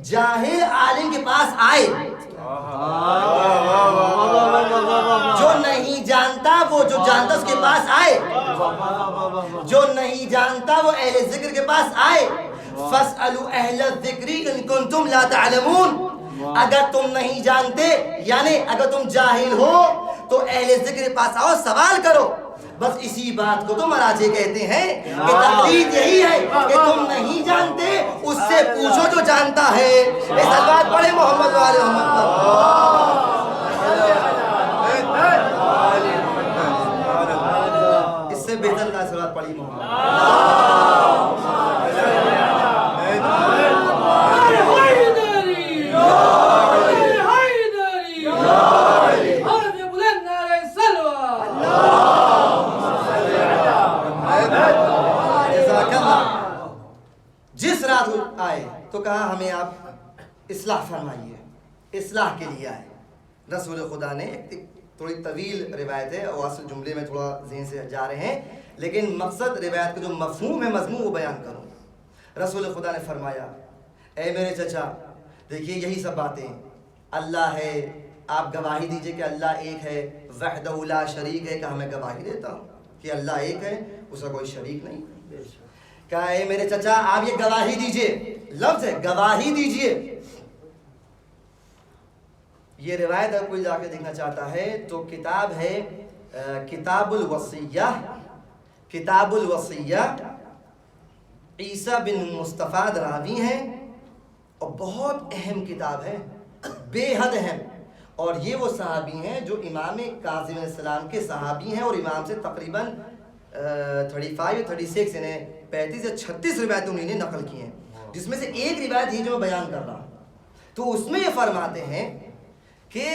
جاہل عالم کے پاس آئے, جو نہیں جانتا وہ جو جانتا اس کے پاس آئے, جو نہیں جانتا وہ اہل ذکر کے پاس آئے. فَاسْأَلُوا أَهْلَ الذِّكْرِ إِن كُنتُمْ لَا تَعْلَمُونَ. اگر تم نہیں جانتے, یعنی اگر تم جاہل ہو تو اہل ذکر کے پاس آؤ, سوال کرو. بس اسی بات کو تو مراجع کہتے ہیں کہ تقلید یہی ہے کہ تم نہیں جانتے اس سے پوچھو جو جانتا ہے. اس بات پڑھے محمد والے محمد. اس سے بہتر کا سوال پڑھی محمد. جس رات آئے تو کہا ہمیں آپ اصلاح فرمائیے. اصلاح کے لیے آئے. رسول خدا نے, ایک تھوڑی طویل روایت ہے اور اصل جملے میں تھوڑا ذہن سے جا رہے ہیں, لیکن مقصد روایت کا جو مفہوم ہے, مضمون وہ بیان کروں. رسول خدا نے فرمایا اے میرے چچا دیکھیے یہی سب باتیں, اللہ ہے, آپ گواہی دیجئے کہ اللہ ایک ہے, وحدہ لا شریک ہے, کہ میں گواہی دیتا ہوں کہ اللہ ایک ہے, اس کا کوئی شریک نہیں. کہا اے میرے چچا آپ یہ گواہی دیجئے, لفظ ہے گواہی دیجئے. یہ روایت اگر کوئی جا کے دیکھنا چاہتا ہے تو کتاب ہے کتاب الوصیہ. کتاب الوصیہ عیسیٰ بن مصطفیٰ راوی ہیں اور بہت اہم کتاب ہے, بے حد اہم. اور یہ وہ صحابی ہیں جو امام کاظم علیہ السلام کے صحابی ہیں, اور امام سے تقریباً 35 یا 36 یعنی 35 یا 36 روایتیں انہوں نے نقل کی ہیں. جس میں سے ایک روایت یہ جو میں بیان کر رہا ہوں، تو اس میں یہ فرماتے ہیں کہ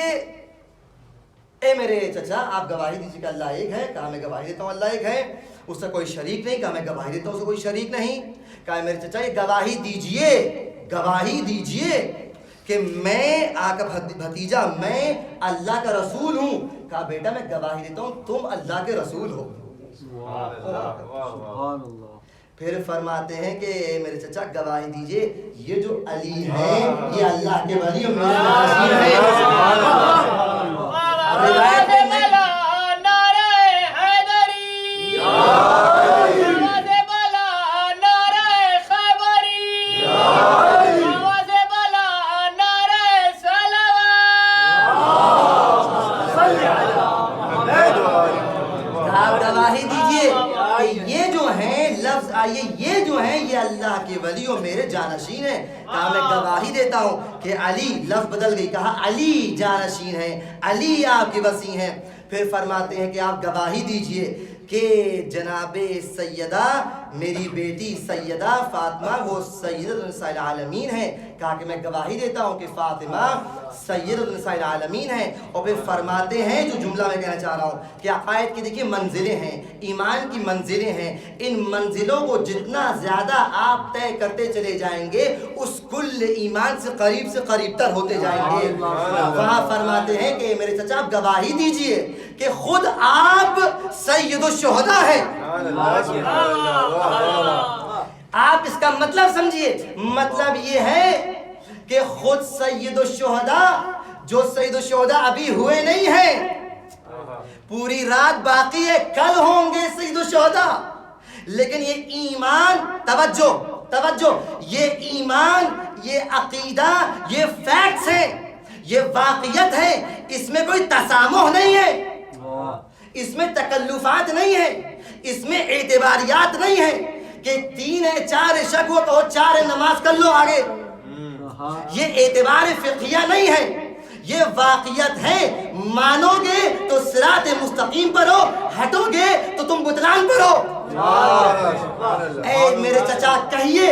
اے میرے چچا آپ گواہی دیجیے کہ اللہ ایک ہے. کہا میں گواہی دیتا ہوں اللہ ایک ہے. اس سے کوئی شریک نہیں. کہا میں گواہی دیتا ہوں اس سے کوئی شریک نہیں. کہا میرے چچا یہ گواہی دیجیے کہ میں آپ کا بھتیجا میں اللہ کا رسول ہوں. کہا بیٹا میں گواہی دیتا ہوں تم اللہ کے رسول ہو. پھر فرماتے ہیں کہ میرے چچا گواہی دیجئے یہ جو علی ہے یہ اللہ کے ولی اور میرے ناصر ہے. روایت میں یہ جو ہیں یہ اللہ کے ولی اور میرے جانشین ہیں. کہا میں گواہی دیتا ہوں کہ علی، لفظ بدل گئی، کہا علی جانشین ہیں، علی آپ کے وصی ہیں. پھر فرماتے ہیں کہ آپ گواہی دیجئے کہ جناب سیدہ میری بیٹی سیدہ فاطمہ وہ سیدۃ نساء العالمین ہیں. کہا کہ میں گواہی دیتا ہوں کہ فاطمہ سیدۃ نساء العالمین ہیں. اور پھر فرماتے ہیں جو جملہ میں کہنا چاہ رہا ہوں کہ عقائد کی دیکھیے منزلیں ہیں، ایمان کی منزلیں ہیں. ان منزلوں کو جتنا زیادہ آپ طے کرتے چلے جائیں گے اس کل ایمان سے قریب تر ہوتے جائیں گے. وہاں فرماتے ہیں کہ میرے چچا آپ گواہی دیجئے کہ خود آپ سید الشہداء ہیں. آپ اس کا مطلب سمجھیے، مطلب یہ ہے کہ خود سید الشہداء، جو سید الشہداء ابھی ہوئے نہیں ہیں، پوری رات باقی ہے، کل ہوں گے سید الشہداء. لیکن یہ ایمان، توجہ، یہ ایمان، یہ عقیدہ، یہ فیکٹس ہیں، یہ واقعیت ہے. اس میں کوئی تسامح نہیں ہے، اس میں تکلفات نہیں ہے، اس میں اعتباریات نہیں ہے کہ 3 ہے 4 شک ہو تو 4 نماز کر لو آگے. یہ اعتبار فقہیہ نہیں ہے، یہ واقعیت ہے. مانو گے تو صراط مستقیم پر ہو، ہٹو گے تو تم بطلان پر ہو. اے میرے چچا کہیے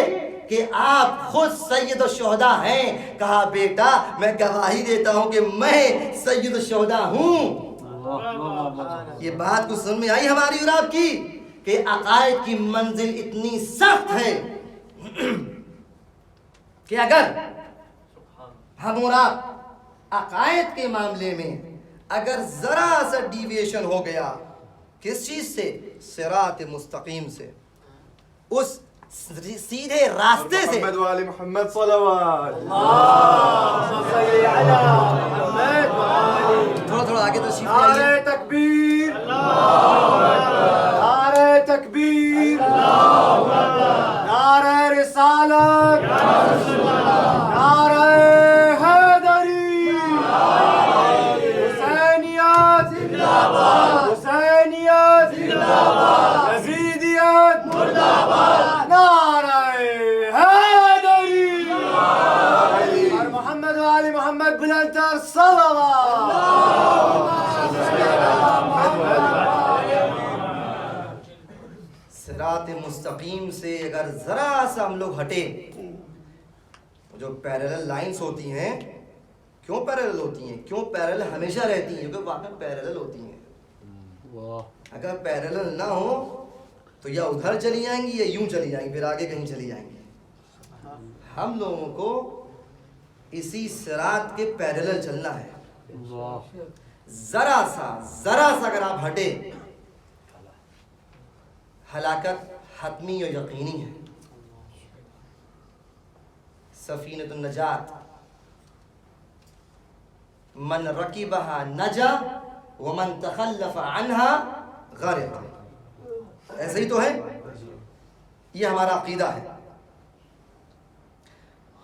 کہ آپ خود سید الشہداء ہیں. کہا بیٹا میں گواہی دیتا ہوں کہ میں سید الشہداء ہوں. یہ بات کو سن میں آئی ہماری اور آپ کی کہ عقائد کی منزل اتنی سخت ہے کہ اگر ہم اور آپ عقائد کے معاملے میں اگر ذرا سا ڈیویشن ہو گیا کس چیز سے؟ صراط مستقیم سے، اس سیدھے راستے سے. محمد و آل محمد صلوات. تھوڑا آگے تشریف نعرہ لائیے. تکبیر، نعرہ تکبیر، نعرہ رسالت، نعرہ حیدری، حسینیت، حسینیت، یزیدیت، نعرہ حیدری، اور محمد و آل محمد بلندتر صلوات. صراط مستقیم سے اگر ذرا سا ہم لوگ ہٹے، جو پیرلل لائنز ہوتی ہیں، کیوں پیرلل ہوتی ہیں؟ کیوں پیرلل ہمیشہ رہتی ہیں؟ کیونکہ واقعی پیرلل ہوتی ہیں. اگر پیرلل نہ ہو تو یا ادھر چلی جائیں گی یا یوں چلی جائیں گی، پھر آگے کہیں چلی جائیں گی. ہم لوگوں کو اسی صراط کے پیرلل چلنا ہے. ذرا سا اگر آپ ہٹے ہلاکت حتمی و یقینی ہے. سفینۃ النجات من رکبہا نجا ومن تخلف عنہا غرق. ایسا ہی تو ہے، یہ ہمارا عقیدہ ہے.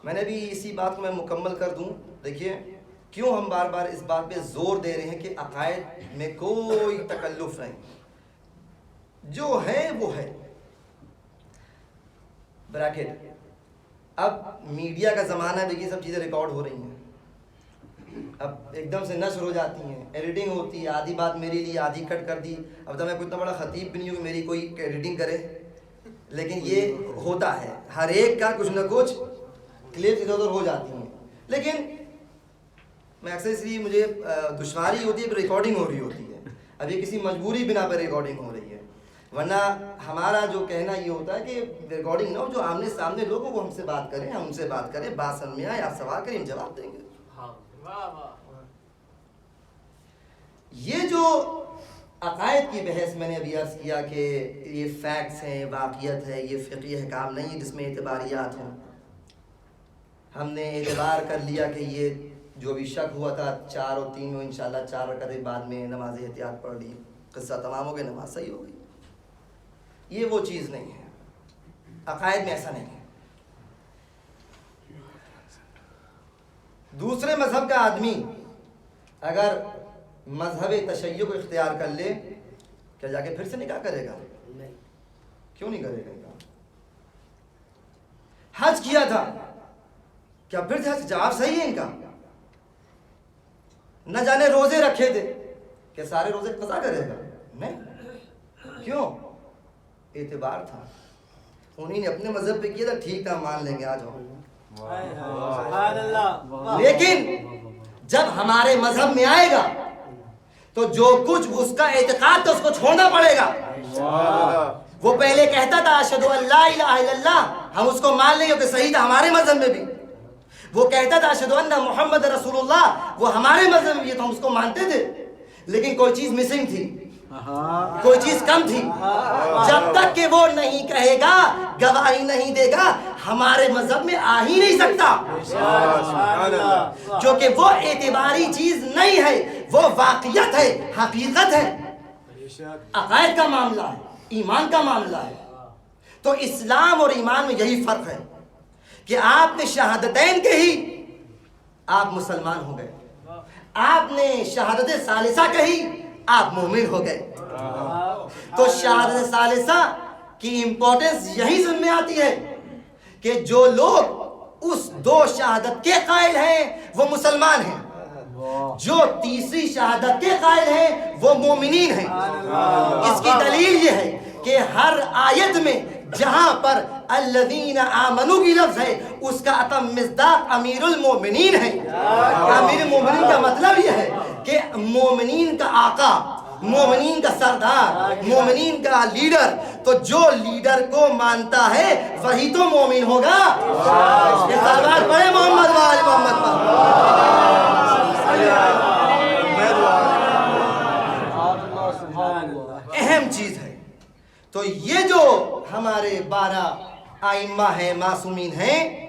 میں نے بھی اسی بات کو میں مکمل کر دوں. دیکھیے کیوں ہم بار بار اس بات پہ زور دے رہے ہیں کہ عقائد میں کوئی تکلف نہیں، جو ہے وہ ہے. بریکٹ. اب میڈیا کا زمانہ ہے، دیکھیے سب چیزیں ریکارڈ ہو رہی ہیں، اب ایک دم سے نشر ہو جاتی ہیں، ایڈیٹنگ ہوتی ہے، آدھی بات میری لی آدھی کٹ کر دی. اب تو میں کوئی اتنا بڑا خطیب بھی نہیں ہوں کہ میری کوئی ایڈیٹنگ کرے. لیکن یہ ہوتا ہے ہر ایک کا کچھ نہ کچھ کلپس ادھر ادھر ہو جاتی ہیں. لیکن میں اکثر اس لیے مجھے دشواری ہوتی ہے کہ ریکارڈنگ ہو رہی ہوتی ہے. اب یہ کسی مجبوری بنا پر ریکارڈنگ ہو رہی ہے، ورنہ ہمارا جو کہنا یہ ہوتا ہے کہ ریکارڈنگ نہ ہو، جو آمنے سامنے لوگ ہیں وہ ہم سے بات کریں، ہم ان سے بات کریں، بات سمجھ میں آئے، آپ سوال کریں، ہم جواب دیں گے. یہ جو عقائد کی بحث میں نے ابھی عرض کیا کہ یہ فیکٹس ہیں، واقعیت ہے، یہ فقہی احکام نہیں ہے جس میں اعتباریات ہوں. ہم نے اعتبار کر لیا کہ یہ جو بھی شک ہوا تھا 4 اور 3 میں انشاءاللہ 4 رکعتیں بعد میں نماز احتیاط پڑھ لی، قصہ تمام ہو گیا، نماز صحیح ہو گئی. یہ وہ چیز نہیں ہے، عقائد میں ایسا نہیں ہے. دوسرے مذہب کا آدمی اگر مذہب تشیع کو اختیار کر لے، کیا جا کے پھر سے نکاح کرے گا؟ کیوں نہیں کرے گا؟ حج کیا تھا، کیا پھر سے جواب صحیح ہے ان کا؟ نہ جانے روزے رکھے تھے، کیا سارے روزے قضا کرے گا؟ نہیں. کیوں؟ اعتبار تھا، انہیں نے اپنے مذہب پہ کیا تھا، ٹھیک تھا، مان لیں گے، آ جاؤ. لیکن جب ہمارے مذہب میں آئے گا تو جو کچھ اس کا اعتقاد تھا اس کو چھوڑنا پڑے گا. وہ پہلے کہتا تھا اشہدو ان لا الہ الا اللہ، ہم اس کو مان لیں گے کہ صحیح تھا ہمارے مذہب میں بھی. وہ کہتا تھا اشہدو ان محمد رسول اللہ، وہ ہمارے مذہب میں بھی تو ہم اس کو مانتے تھے، لیکن کوئی چیز مسنگ تھی، کوئی چیز کم تھی. جب تک کہ وہ نہیں کہے گا، گواہی نہیں دے گا، ہمارے مذہب میں آ ہی نہیں سکتا، کیونکہ وہ اعتباری چیز نہیں ہے، وہ واقعیت ہے، حقیقت ہے. عقائد کا معاملہ ہے، ایمان کا معاملہ ہے. تو اسلام اور ایمان میں یہی فرق ہے کہ آپ نے شہادتین کہی، آپ مسلمان ہو گئے. آپ نے شہادت ثالثہ کہی، آپ مومن ہو گئے. تو شہادت ثالثہ کی امپورٹنس یہی سن میں آتی ہے کہ جو لوگ اس 2 شہادت کے قائل ہیں وہ مسلمان ہیں، جو تیسری شہادت کے قائل ہیں وہ مومنین ہیں. اس کی دلیل یہ ہے کہ ہر آیت میں جہاں پر الذین آمنوا کی لفظ ہے اس کا اتم مصداق امیر المومنین ہے. امیر المومنین کا مطلب یہ ہے کہ مومنین کا آقا، مومنین کا سردار، مومنین کا لیڈر. تو جو لیڈر کو مانتا ہے وہی تو مومن ہوگا. یہ سلوات پڑھے محمد و آل محمد پر. اہم چیز ہے. تو یہ جو ہمارے 12 ائمہ ہیں، معصومین ہیں،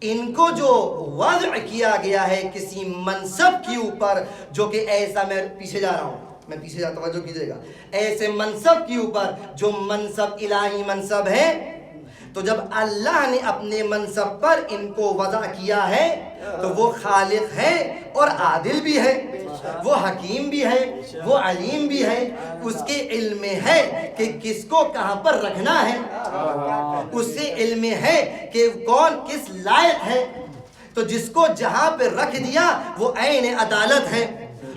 ان کو جو وضع کیا گیا ہے کسی منصب کے اوپر، جو کہ ایسا، میں پیچھے جا رہا ہوں، میں پیچھے جا، توجہ کیجئے گا، ایسے منصب کے اوپر جو منصب الہی منصب ہے، تو جب اللہ نے اپنے منصب پر ان کو وضع کیا ہے تو وہ خالق ہے اور عادل بھی ہے، وہ حکیم بھی ہے، وہ علیم بھی ہے. اس کے علم میں ہے کہ کس کو کہاں پر رکھنا ہے، اس سے علم میں ہے کہ کون کس لائق ہے. تو جس کو جہاں پہ رکھ دیا وہ عین عدالت ہے،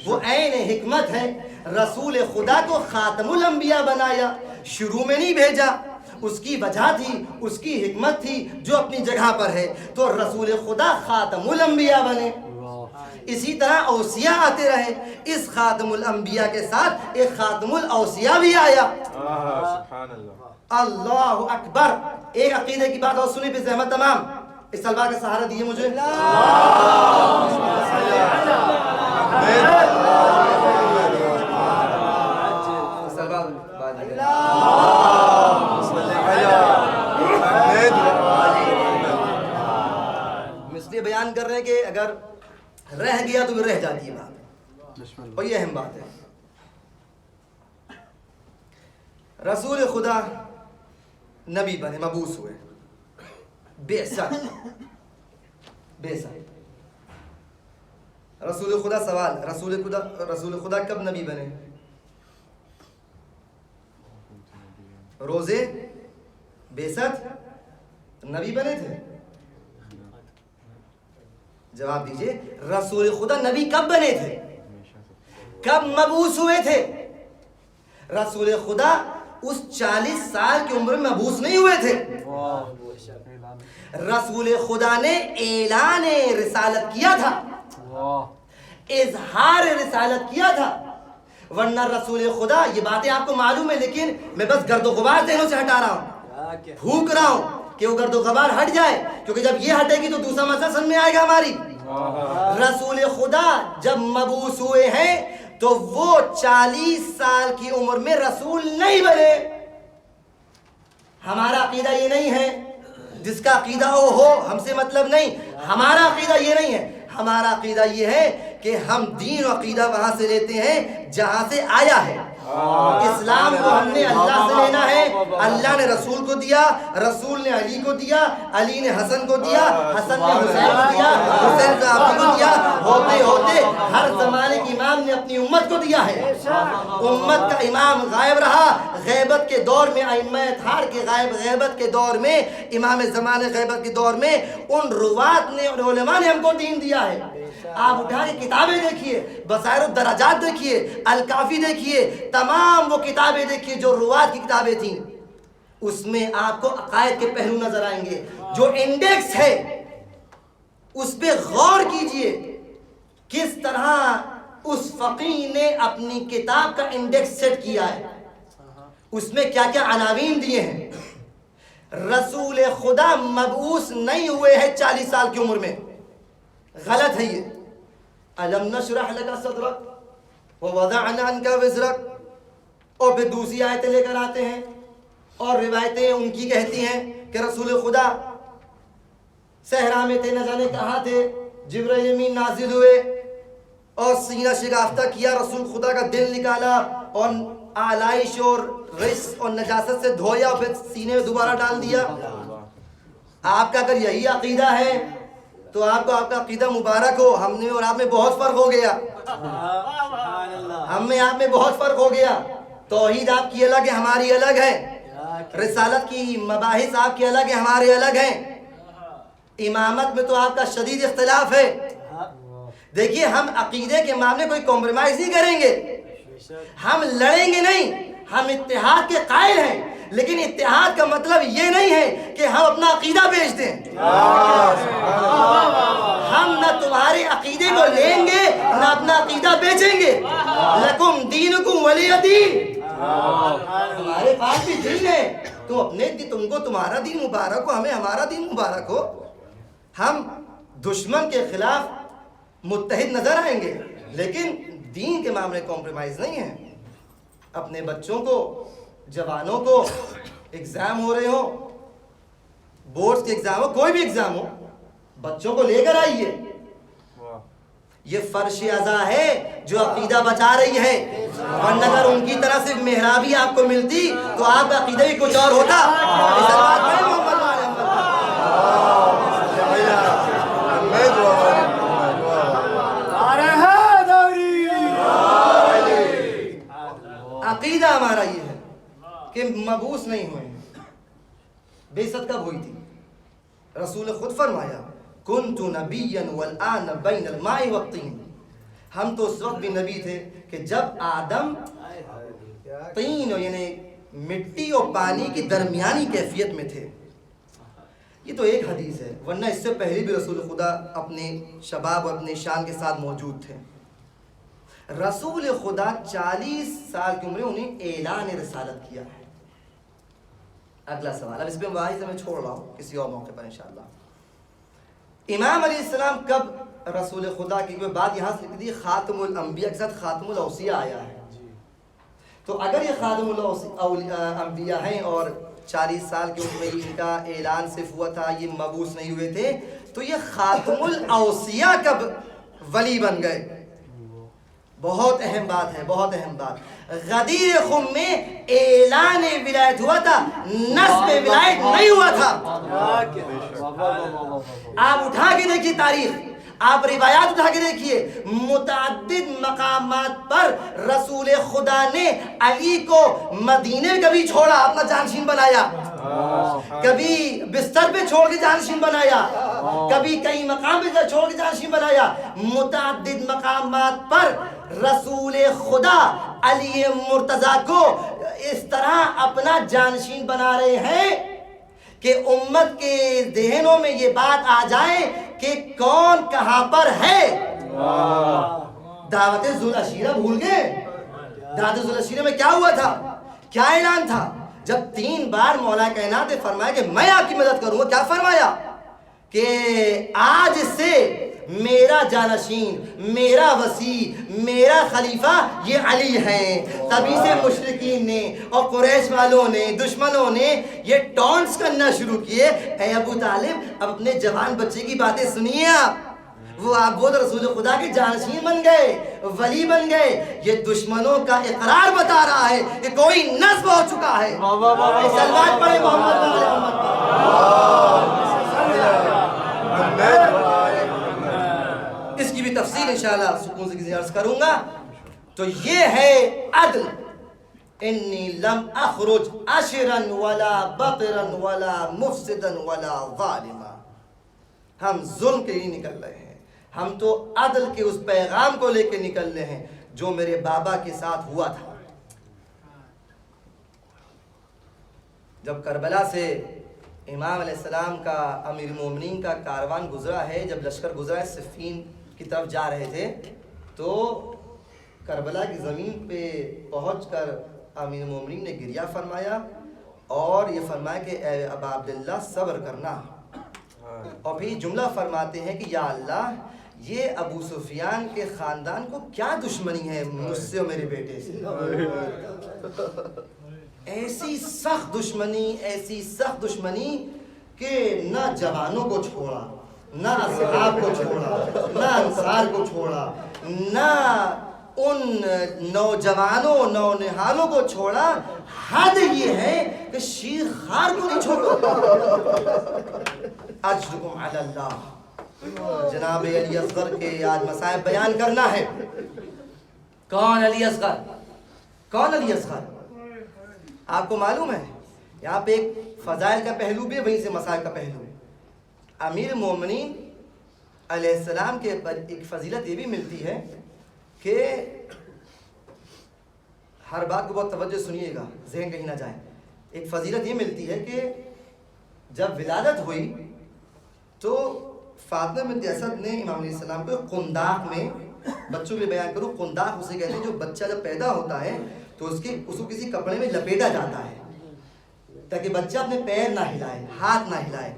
وہ عین حکمت ہے. رسول خدا کو خاتم الانبیاء بنایا، شروع میں نہیں بھیجا. اس کی وجہ تھی، اس کی حکمت تھی جو اپنی جگہ پر ہے. تو رسول خدا خاتم الانبیاء بنے. اسی طرح اوصیاء آتے رہے. اس خاتم الانبیاء کے ساتھ ایک خاتم الاوصیاء بھی آیا. اللہ اکبر. ایک عقیدے کی بات اور سنی پہ زحمت تمام. اس سلوات کا سہارا دیے مجھے. اس لیے بیان کر رہے ہیں کہ اگر رہ گیا تو رہ جاتی ہے بات، اور یہ اہم بات ہے. رسول خدا نبی بنے، مبعوث ہوئے، بعثت. رسول خدا، سوال، رسول خدا کب نبی بنے؟ روزے بعثت نبی بنے تھے؟ جواب دیجئے. رسول خدا نبی کب بنے تھے؟ کب مبعوث ہوئے تھے؟ رسول خدا اس 40 سال کی عمر میں مبعوث نہیں ہوئے تھے. رسول خدا نے اعلان رسالت کیا تھا, اظہار رسالت کیا تھا. ورنہ رسول خدا, یہ باتیں آپ کو معلوم ہے, لیکن میں بس گرد و غبار ذہنوں سے ہٹا رہا ہوں, پھونک رہا ہوں کہ وہ گرد و غبار ہٹ جائے, کیونکہ جب یہ ہٹے گی تو دوسرا مسئلہ سمجھ میں آئے گا ہماری. رسول خدا جب مبعوث ہوئے ہیں تو وہ 40 سال کی عمر میں رسول نہیں بنے. ہمارا عقیدہ یہ نہیں ہے, جس کا عقیدہ ہو ہم سے مطلب نہیں. ہمارا عقیدہ یہ نہیں ہے. ہمارا عقیدہ یہ ہے کہ ہم دین و عقیدہ وہاں سے لیتے ہیں جہاں سے آیا ہے. اسلام کو ہم نے اللہ سے لینا ہے. اللہ نے رسول کو دیا, رسول نے علی کو دیا, علی نے حسن کو دیا, حسن نے حسین کو دیا, حسین نے آپ کو دیا. ہوتے ہوتے ہر زمانے کے امام نے اپنی امت کو دیا ہے. امت کا امام غائب رہا. غیبت کے دور میں ائمہ اطہار کے غیبت کے دور میں, امام زمانے غیبت کے دور میں ان روات نے, ان علماء نے ہم کو دین دیا ہے. آپ اٹھا کے کتابیں دیکھیے, بصائر الدرجات دیکھیے, الکافی دیکھیے, تمام وہ کتابیں دیکھیے جو روات کی کتابیں تھیں. اس میں آپ کو عقائد کے پہلو نظر آئیں گے. جو انڈیکس ہے اس پہ غور کیجئے, کس طرح اس فقیہ نے اپنی کتاب کا انڈیکس سیٹ کیا ہے, اس میں کیا کیا عناوین دیے ہیں. رسول خدا مبعوث نہیں ہوئے ہیں 40 سال کی عمر میں, غلط ہے یہ. الم نشرح لک صدرک ووضعنا عنک وزرک, اور پھر دوسری آیتیں لے کر آتے ہیں اور روایتیں ان کی کہتی ہیں کہ رسول خدا صحرا میں تھے, نہ جانے کہاں تھے, جبرائیل امین نازل ہوئے اور سینہ شکافتہ کیا, رسول خدا کا دل نکالا اور آلائش اور رس اور نجاست سے دھویا اور پھر سینے میں دوبارہ ڈال دیا. آپ کا اگر یہی عقیدہ ہے تو آپ کو آپ کا عقیدہ مبارک ہو. ہم نے اور آپ میں بہت فرق ہو گیا. ہم میں آپ میں بہت فرق ہو گیا. توحید آپ کی الگ ہے, ہماری الگ ہے. رسالت کی مباحث آپ کی الگ ہے, ہمارے الگ ہیں. امامت میں تو آپ کا شدید اختلاف ہے. دیکھیے, ہم عقیدے کے معاملے کوئی کمپرومائز نہیں کریں گے, ہم لڑیں گے نہیں. ہم اتحاد کے قائل ہیں, لیکن اتحاد کا مطلب یہ نہیں ہے کہ ہم اپنا عقیدہ بیچ دیں. ہم نہ تمہارے عقیدے کو لیں گے نہ اپنا عقیدہ بیچیں گے. لکم دینکم ولی دین, ہمارے پاس بھی دین ہے, تم اپنے تم کو تمہارا دین مبارک ہو, ہمیں ہمارا دین مبارک ہو. ہم دشمن کے خلاف متحد نظر آئیں گے, لیکن دین کے معاملے کمپرومائز نہیں ہے. اپنے بچوں کو, جوانوں کو ایگزام ہو رہے ہوں, بورڈز کے ایگزام ہو, کوئی بھی ایگزام ہو, بچوں کو لے کر آئیے. یہ فرش ازا ہے جو عقیدہ بچا رہی ہے, ورنہ اگر ان کی طرح سے محرابی آپ کو ملتی تو آپ کا عقیدہ بھی کچھ اور ہوتا. عقیدہ ہمارا یہ ہے کہ مبعوث نہیں ہوئے. بعثت کب ہوئی تھی؟ رسول خود فرمایا کنت نبیا والآن بین الماء والطین. ہم تو اس وقت بھی نبی تھے کہ جب آدم طین یعنی مٹی اور پانی کی درمیانی کیفیت میں تھے. یہ تو ایک حدیث ہے, ورنہ اس سے پہلے بھی رسول خدا اپنے شباب اور اپنے شان کے ساتھ موجود تھے. رسول خدا 40 سال کی عمر میں انہیں اعلان رسالت کیا ہے. اگلا سوال, اب اس پہ واحد سے میں چھوڑ رہا ہوں, کسی اور موقع پر انشاءاللہ. امام علیہ السلام کب رسول خدا کی کوئی بات یہاں سے لکھی, خاتم الانبیاء کے ساتھ خاتم الاوصیاء آیا ہے. تو اگر یہ خاتم الانبیاء ہیں اور 40 سال کی عمر میں ان کا اعلان صرف ہوا تھا, یہ مبعوث نہیں ہوئے تھے, تو یہ خاتم الاوصیاء کب ولی بن گئے؟ بہت اہم بات ہے, بہت اہم بات. غدیر خم میں اعلان ولایت ہوا تھا, نسب ولایت نہیں ہوا تھا. آپ اٹھا کے دیکھیے تاریخ, آپ روایات اٹھا کے دیکھیے, متعدد مقامات پر رسول خدا نے علی کو مدینے میں کبھی چھوڑا, اپنا جانشین بنایا, کبھی بستر پہ چھوڑ کے جانشین بنایا, کبھی کئی مقام پہ چھوڑ کے جانشین بنایا. متعدد مقامات پر رسول خدا علی مرتضیٰ کو اس طرح اپنا جانشین بنا رہے ہیں کہ امت کے ذہنوں میں یہ بات آ جائے کہ کون کہاں پر ہے۔ دعوت ذوالعشیرہ بھول گئے؟ دعوت ذوالعشیرہ میں کیا ہوا تھا؟ کیا اعلان تھا؟ جب 3 بار مولا کائنات نے فرمایا کہ میں آپ کی مدد کروں گا، کیا فرمایا؟ کہ آج سے میرا جانشین، میرا وسیع، میرا خلیفہ یہ علی ہیں۔ تبھی سے مشرکین نے اور قریش والوں نے، دشمنوں نے یہ ٹونٹس کرنا شروع کیے، اے ابو طالب اب اپنے جوان بچے کی باتیں سنیے آپ، وہ تو رسول خدا کے جانشین بن گئے، ولی بن گئے۔ یہ دشمنوں کا اقرار بتا رہا ہے کہ کوئی نصب ہو چکا ہے۔ سلوات پڑھیں محمد اس کی بھی تفصیل انشاءاللہ سکون سے کسی عرض کروں گا۔ تو یہ ہے عدل، انی لم اخرج عشرا ولا بطرا ولا مفسدا ولا ظالما۔ ہم ظلم کے لیے نکل رہے ہیں، ہم تو عدل کے اس پیغام کو لے کے نکل رہے ہیں جو میرے بابا کے ساتھ ہوا تھا۔ جب کربلا سے امام علیہ السلام کا، امیر المومنین کا کاروان گزرا ہے، جب لشکر گزرا ہے صفین کی طرف جا رہے تھے، تو کربلا کی زمین پہ پہنچ کر امیر المومنین نے گریہ فرمایا اور یہ فرمایا کہ اے ابا عبداللہ صبر کرنا، اور پھر جملہ فرماتے ہیں کہ یا اللہ یہ ابو سفیان کے خاندان کو کیا دشمنی ہے مجھ سے اور میرے بیٹے سے؟ ایسی سخت دشمنی، ایسی سخت دشمنی کہ نہ جوانوں کو چھوڑا، نہ اصحاب کو چھوڑا، نہ انصار کو چھوڑا، نہ ان نوجوانوں نونہالوں کو چھوڑا، حد یہ ہے کہ شیر خار کو نہیں چھوڑا۔ اجرکم علی اللہ۔ جناب علی اصغر کے آج مصائب بیان کرنا ہے۔ کون علی اصغر؟ کون علی اصغر؟ آپ کو معلوم ہے یہاں پہ ایک فضائل کا پہلو بھی ہے، وہیں سے مصائب کا پہلو ہے۔ امیر مومنین علیہ السلام کے ایک فضیلت یہ بھی ملتی ہے کہ ہر بات کو بہت توجہ سنیے گا، ذہن کہیں نہ جائے۔ ایک فضیلت یہ ملتی ہے کہ جب ولادت ہوئی تو فاطمہ بنت اسد نے امام علیہ السلام کو قنداق میں، بچوں کے بیان کروں، قنداق اسے کہتے ہیں جو بچہ جب پیدا ہوتا ہے تو اس کو کسی کپڑے میں لپیٹا جاتا ہے تاکہ بچہ اپنے پیر نہ ہلائے، ہاتھ نہ ہلائے،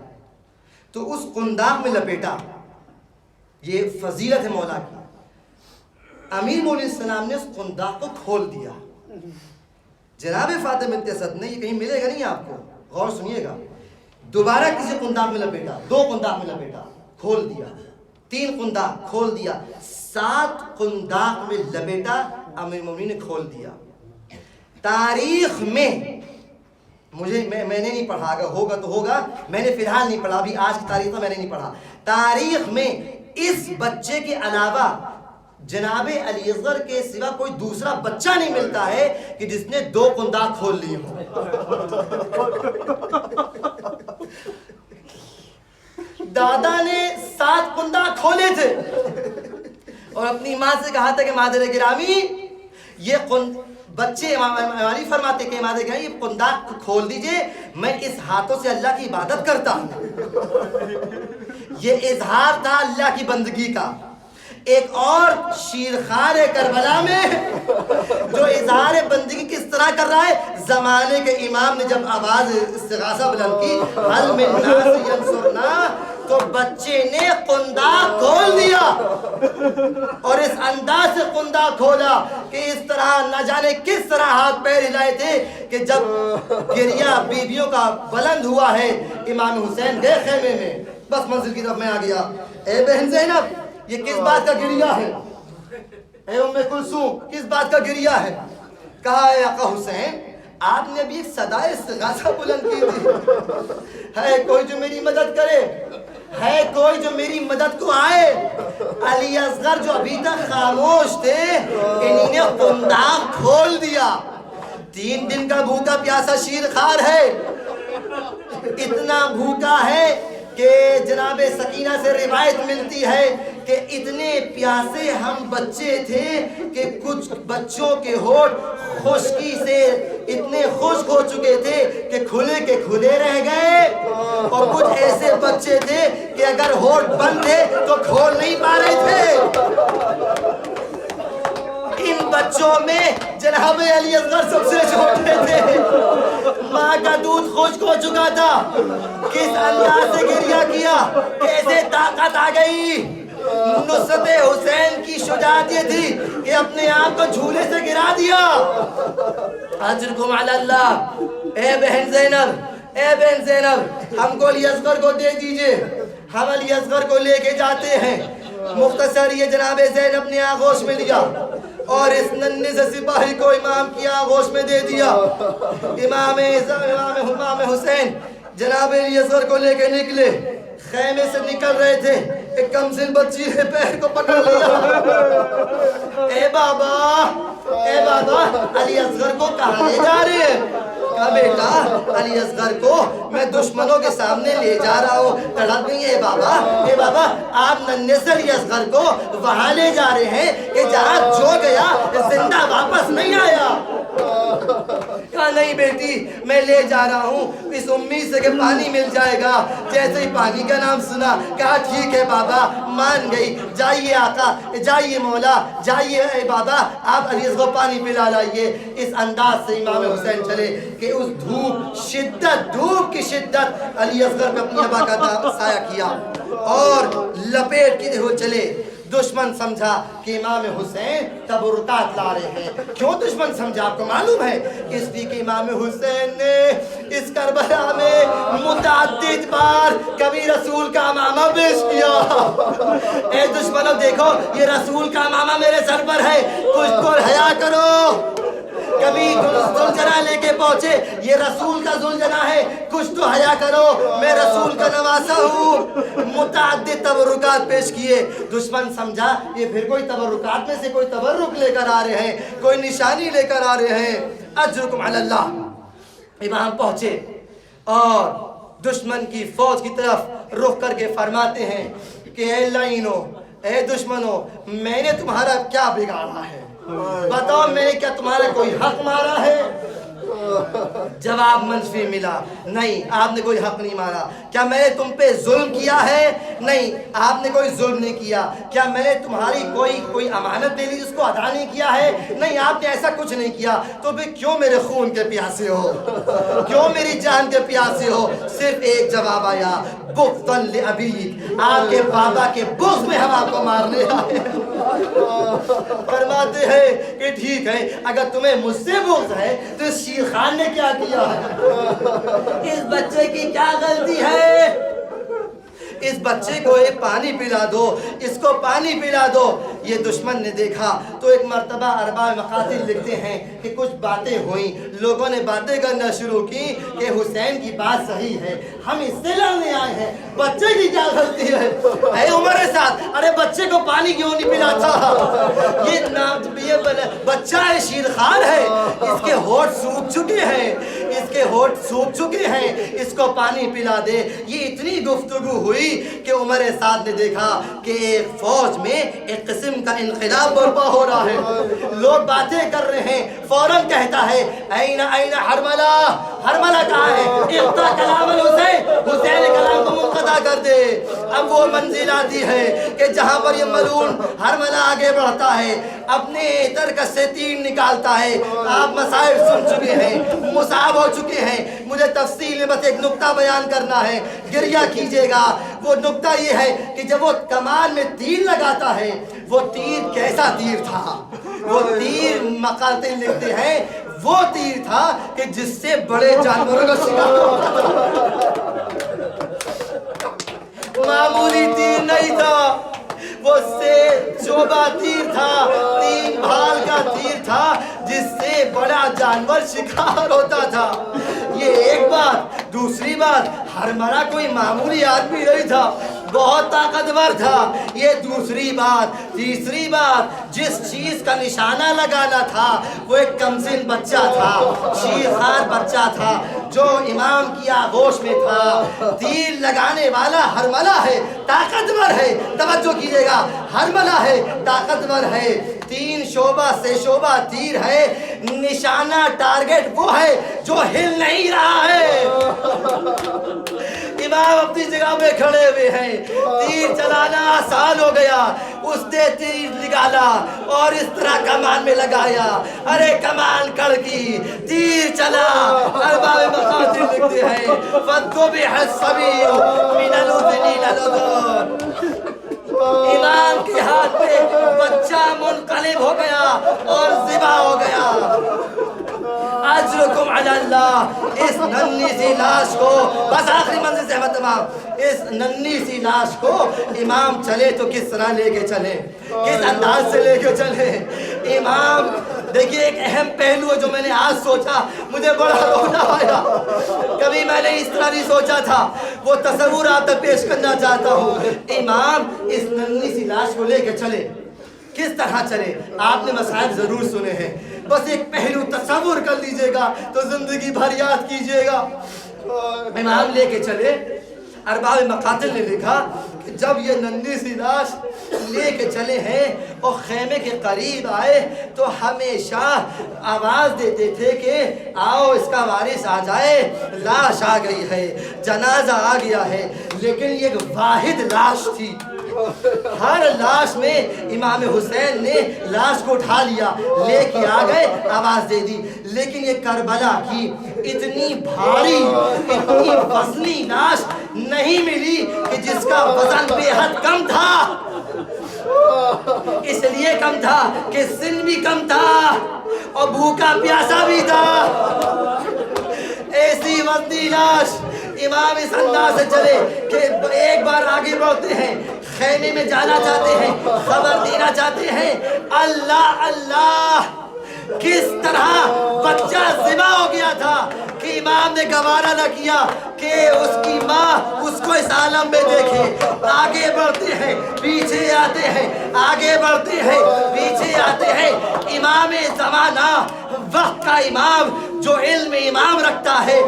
تو اس قنداق میں لپیٹا۔ یہ فضیلت ہے مولا کی۔ امیر مولا علیہ السلام نے اس قنداق کو کھول دیا۔ جناب فاطمہ بنت اسد نے، یہ کہیں ملے گا نہیں آپ کو، غور سنیے گا، دوبارہ کسی قنداق میں لپیٹا، 2 قنداق میں لپیٹا، کھول دیا، 3 قنداق کھول دیا، 7 قنداق میں لپیٹا، امیر مومنین نے کھول دیا۔ تاریخ میں میں نے نہیں پڑھا، اگر ہوگا تو ہوگا، میں نے فی الحال نہیں پڑھا، ابھی آج کی تاریخ میں نے نہیں پڑھا۔ تاریخ میں اس بچے کے علاوہ جناب علی اصغر کے سوا کوئی دوسرا بچہ نہیں ملتا ہے کہ جس نے 2 قنداق کھول لی ہوں۔ دادا نے 7 قنداق کھولے تھے اور اپنی ماں سے کہا تھا کہ مادر گرامی یہ بچے، علی فرماتے کہ مادر گرامی یہ قنداق کھول دیجئے، میں اس ہاتھوں سے اللہ کی عبادت کرتا ہوں۔ یہ اظہار تھا اللہ کی بندگی کا۔ ایک اور شیرخوار ہے کربلا میں جو اظہار بندگی کس طرح کر رہا ہے۔ زمانے کے امام نے جب آواز استغاثہ بلند کی، حل من ناس ینصرنا، تو بچے نے قنداق کھول دیا اور اس انداز سے قنداق کھولا کہ اس طرح نہ جانے کس طرح ہاتھ پیر ہلائے تھے کہ جب گریہ بیویوں کا بلند ہوا ہے، امام حسین گئے خیمے میں، بس منزل کی طرف میں آ گیا، اے بہن زینب یہ کس بات کا گریہ ہے؟ اے ام کلثوم کس بات کا گریہ ہے؟ کہا اے آقا حسین آپ نے ابھی ایک صدا استغاثہ بلند کی تھی، ہے کوئی جو میری مدد کرے، ہے کوئی جو میری مدد کو آئے؟ علی اصغر جو ابھی تک خاموش تھے انہی نے قنداق کھول دیا۔ 3 دن کا بھوکا پیاسا شیرخوار ہے، اتنا بھوکا ہے کہ جناب سکینہ سے روایت ملتی ہے کہ اتنے پیاسے ہم بچے تھے کہ کچھ بچوں کے ہونٹ خشکی سے اتنے خشک ہو چکے تھے کہ کھلے کے کھلے رہ گئے، اور کچھ ایسے بچے تھے کہ اگر ہونٹ بند تھے تو کھول نہیں پا رہے تھے۔ ان بچوں میں جناب علی اصغر سب سے چھوٹے تھے، ماں کا دودھ خشک ہو چکا تھا، کس انداز سے گریہ کیا، کیسے طاقت آ گئی۔ نصرت حسین کی شجاعت یہ تھی کہ اپنے آپ کو جھولے سے گرا دیا۔ اجرکم علی اللہ۔ اے بہن زینب، ہم کو علی اصغر کو دے دیجئے، ہم علی اصغر کو لے کے جاتے ہیں۔ مختصر یہ جناب زینب نے آغوش میں لیا اور اس ننھے سے سپاہی کو امام کی آغوش میں دے دیا۔ امام حسین جناب علی اصغر کو لے کے نکلے، خیمے سے نکل رہے تھے، ایک کمسن بچی نے پیر کو پکڑ لیا۔ اے بابا علی اصغر کو کہاں لے جا رہے ہیں؟ کہا بیٹا علی اصغر کو میں دشمنوں کے سامنے لے جا رہا ہوں۔ تڑپ گئی اے بابا آپ ننھے سے علی اصغر کو وہاں لے جا رہے ہیں کہ جہاں جو گیا زندہ واپس نہیں آیا۔ کہا نہیں بیٹی میں لے جا رہا ہوں اس امید سے کہ پانی مل جائے گا۔ جیسے ہی پانی کا نام سنا کہا ٹھیک ہے بابا، مان گئی، جائیے آقا، جائیے مولا، جائیے اے بابا آپ علی اصغر کو پانی پلا لائیے۔ اس انداز سے امام حسین چلے کہ اس دھوپ کی شدت علی اصغر پہ اپنی ابا کا سایہ کیا اور لپیٹ کے وہ چلے۔ دشمن سمجھا کہ امام حسین تبرکات لا رہے ہیں۔ کیوں دشمن سمجھا آپ کو معلوم ہے؟ اس لیے کہ امام حسین نے اس کربلا میں متعدد بار کبھی رسول کا امامہ پیش کیا۔ اے دشمنوں دیکھو یہ رسول کا امامہ میرے سر پر ہے، کچھ تو حیا کرو۔ کبھی زلجنا لے کے پہنچے، یہ رسول کا زلجنا ہے، کچھ تو حیا کرو، میں رسول کا نواسا ہوں۔ متعدد تبرکات پیش کیے۔ دشمن سمجھا یہ پھر کوئی تبرکات میں سے کوئی تبرک لے کر آ رہے ہیں، کوئی نشانی لے کر آ رہے ہیں۔ اجرکم علی اللہ۔ امام پہنچے اور دشمن کی فوج کی طرف رخ کر کے فرماتے ہیں کہ اے لعینو، اے دشمنو، میں نے تمہارا کیا بگاڑا ہے؟ بتاؤ میں نے کیا تمہارا کوئی حق مارا ہے؟ جواب منفی ملا، نہیں آپ نے کوئی حق نہیں مارا۔ کیا میں نے تم پہ ظلم کیا ہے؟ نہیں آپ نے کوئی ظلم نہیں کیا۔ کیا میں نے تمہاری کوئی امانت دے لی جس کو ادا نہیں کیا ہے؟ نہیں آپ نے ایسا کچھ نہیں کیا۔ تو پھر کیوں میرے خون کے پیاسے ہو، کیوں میری جان کے پیاسے ہو؟ صرف ایک جواب آیا، بغضاً لأبیک، آپ کے بابا کے بغض میں ہم آپ کو مارنے آئے۔ فرماتے ہیں کہ ٹھیک ہے اگر تمہیں مجھ سے بغض ہے تو شیر خان نے کیا کیا ہے؟ اس بچے کی کیا غلطی ہے؟ اس بچے کو ایک پانی پلا دو، اس کو پانی پلا دو۔ یہ دشمن نے دیکھا تو ایک مرتبہ ارباب مقاتل لکھتے ہیں کہ کچھ باتیں ہوئیں، لوگوں نے باتیں کرنا شروع کی کہ حسین کی بات صحیح ہے، ہم اس سے لڑنے آئے ہیں، بچے کی کیا غلطی ہے؟ اے عمر سعد، ارے بچے کو پانی کیوں نہیں پلاتا؟ یہ بچہ ہے، شیر خان ہے، اس کے ہونٹ سوکھ چکے ہیں، اس کے ہونٹ سوکھ چکے ہیں، اس کو پانی پلا دے۔ یہ اتنی گفتگو ہوئی کہ عمر سعد نے دیکھا کہ ایک فوج میں ایک قسم کا انقلاب برپا ہو رہا ہے، لوگ باتیں کر رہے ہیں۔ فوراً کہتا ہے این حرملہ، حرملہ کہاں ہے؟ اقطع کلام الحسین، حسین کلام کو منقطع کر دے۔ اب وہ منزل آتی ہے کہ جہاں پر یہ ملعون حرملہ آگے بڑھتا ہے، اپنے ترکش سے تیر نکالتا ہے۔ آپ مسائل سن چکے ہیں، مصاب ہو چکے ہیں، مجھے تفصیل میں بس ایک نقطہ بیان کرنا ہے، گریہ کیجئے گا۔ وہ نقطہ یہ ہے کہ جب وہ کمان میں تیر لگاتا ہے، وہ تیر کیسا تیر تھا؟ وہ تیر مقاتل لکھتے ہیں وہ تیر تھا کہ جس سے بڑے جانوروں کا شکار ہوتا تھا، معمولی تیر نہیں تھا، وہ سے چوبا تیر تھا، 3 بھال کا تیر تھا جس سے بڑا جانور شکار ہوتا تھا۔ یہ یہ ایک بات. دوسری بات, ہرملا کوئی معمولی آدمی نہیں تھا, بہت طاقتور تھا. یہ دوسری بات. تیسری بات, جس چیز کا نشانہ لگانا تھا وہ ایک کمسن بچہ تھا, شیرخوار بچہ تھا جو امام کی آغوش میں تھا. تیر لگانے والا ہرملا ہے, طاقتور ہے. توجہ کیجیے گا, ہرملا ہے, طاقتور ہے. 3 شعبہ سے شعبہ تیر ہے. نشانہ ٹارگٹ وہ ہے جو ہل نہیں رہا ہے. امام اپنی جگہ پہ کھڑے ہوئے ہیں. تیر چلانا آسان ہو گیا. اس نے تیر نکالا اور اس طرح کمان میں لگایا. ارے کمان کڑکی, تیر چلا. ارباب مقاتل لکھتے ہیں فَذُبِحَ الصَّبِيُّ مِنَ الْأُذُنِ إِلَى الْأُذُنِ. امام کے ہاتھ پہ بچہ منقلب ہو گیا اور ذبح ہو گیا. اجرکم علی اللہ. اس ننھی سی لاش کو, بس آخری منزل سے احمد تمام, اس ننھی سی لاش کو امام چلے تو کس طرح لے کے چلے, کس انداز سے لے کے چلے. امام دیکھیے ایک اہم پہلو ہے جو میں نے آج سوچا, مجھے بڑا رونا آیا. کبھی میں نے اس طرح نہیں سوچا تھا. وہ تصور آپ تک پیش کرنا چاہتا ہوں. امام اس ننھی سی لاش کو لے کے چلے, کس طرح چلے. آپ نے مسائل ضرور سنے ہیں, بس ایک پہلو تصور کر لیجئے گا تو زندگی بھر یاد کیجئے گا. امام لے کے چلے. ارباب مقاتل نے لکھا کہ جب یہ ننھی سی لاش لے کے چلے ہیں اور خیمے کے قریب آئے تو ہمیشہ آواز دیتے تھے کہ آؤ اس کا وارث آ جائے, لاش آ گئی ہے, جنازہ آ گیا ہے. لیکن یہ ایک واحد لاش تھی. ہر لاش میں امام حسین نے لاش کو اٹھا لیا, لے کے آ گئے, آواز دے دی. لیکن یہ کربلا کی اتنی بھاری, اتنی وزنی لاش نہیں ملی کہ جس کا وزن بے حد کم تھا. اس لیے کم تھا کہ سن بھی کم تھا اور بھوکا پیاسا بھی تھا. ایسی وزنی لاش. امام اس انداز سے چلے کہ ایک بار آگے بڑھتے ہیں, خیمے میں جانا چاہتے ہیں, خبر دینا چاہتے ہیں. اللہ اللہ, کس طرح بچہ ذبح ہو گیا تھا کہ امام نے گوارا نہ کیا کہ اس کی ماں اس کو اس عالم میں دیکھے. آگے بڑھتے ہیں, پیچھے آتے ہیں, آگے بڑھتے ہیں, پیچھے آتے ہیں. امام زمانہ, وقت کا امام, جو علم امام رکھتا ہے,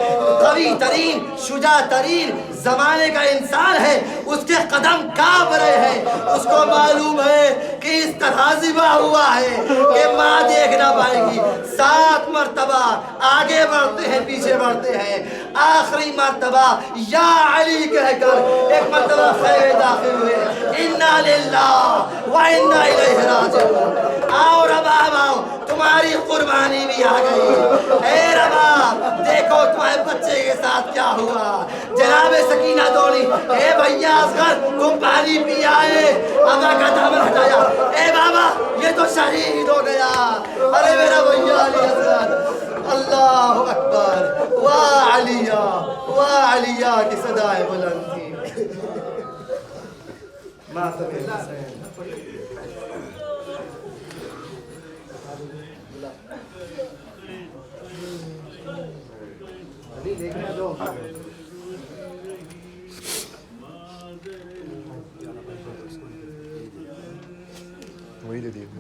قوی ترین, شجاع ترین زمانے کا انسان ہے, اس کے قدم کانپ رہے ہیں. اس کو معلوم ہے کہ اس طرح ذبح ہوا ہے کہ ماں دیکھ نہ پائے گی. 7 مرتبہ آگے بڑھتے ہیں, پیچھے بڑھتے ہیں. آخری مرتبہ یا علی کہہ کر ایک مرتبہ خیمے داخل ہوئے. انا للہ و انا الیہ راجعون. آؤ رباب آؤ, تمہاری قربانی بھی آ گئی. اے رباب دیکھو تمہارے بچے کے ساتھ کیا ہوا. جناب سکینہ دوڑی, اے بھیا اصغر تم پانی پی آئے. ابا کا دامن ہٹایا, اے بابا یہ تو شہید ہو گیا. ارے میرا بھیا علی اصغر, اللہ اکبر. واہ علیہ, واہ علیہ کی صدائیں بلند تھی. ماتم حسین. دیکھنا دو. وہی دے دیے.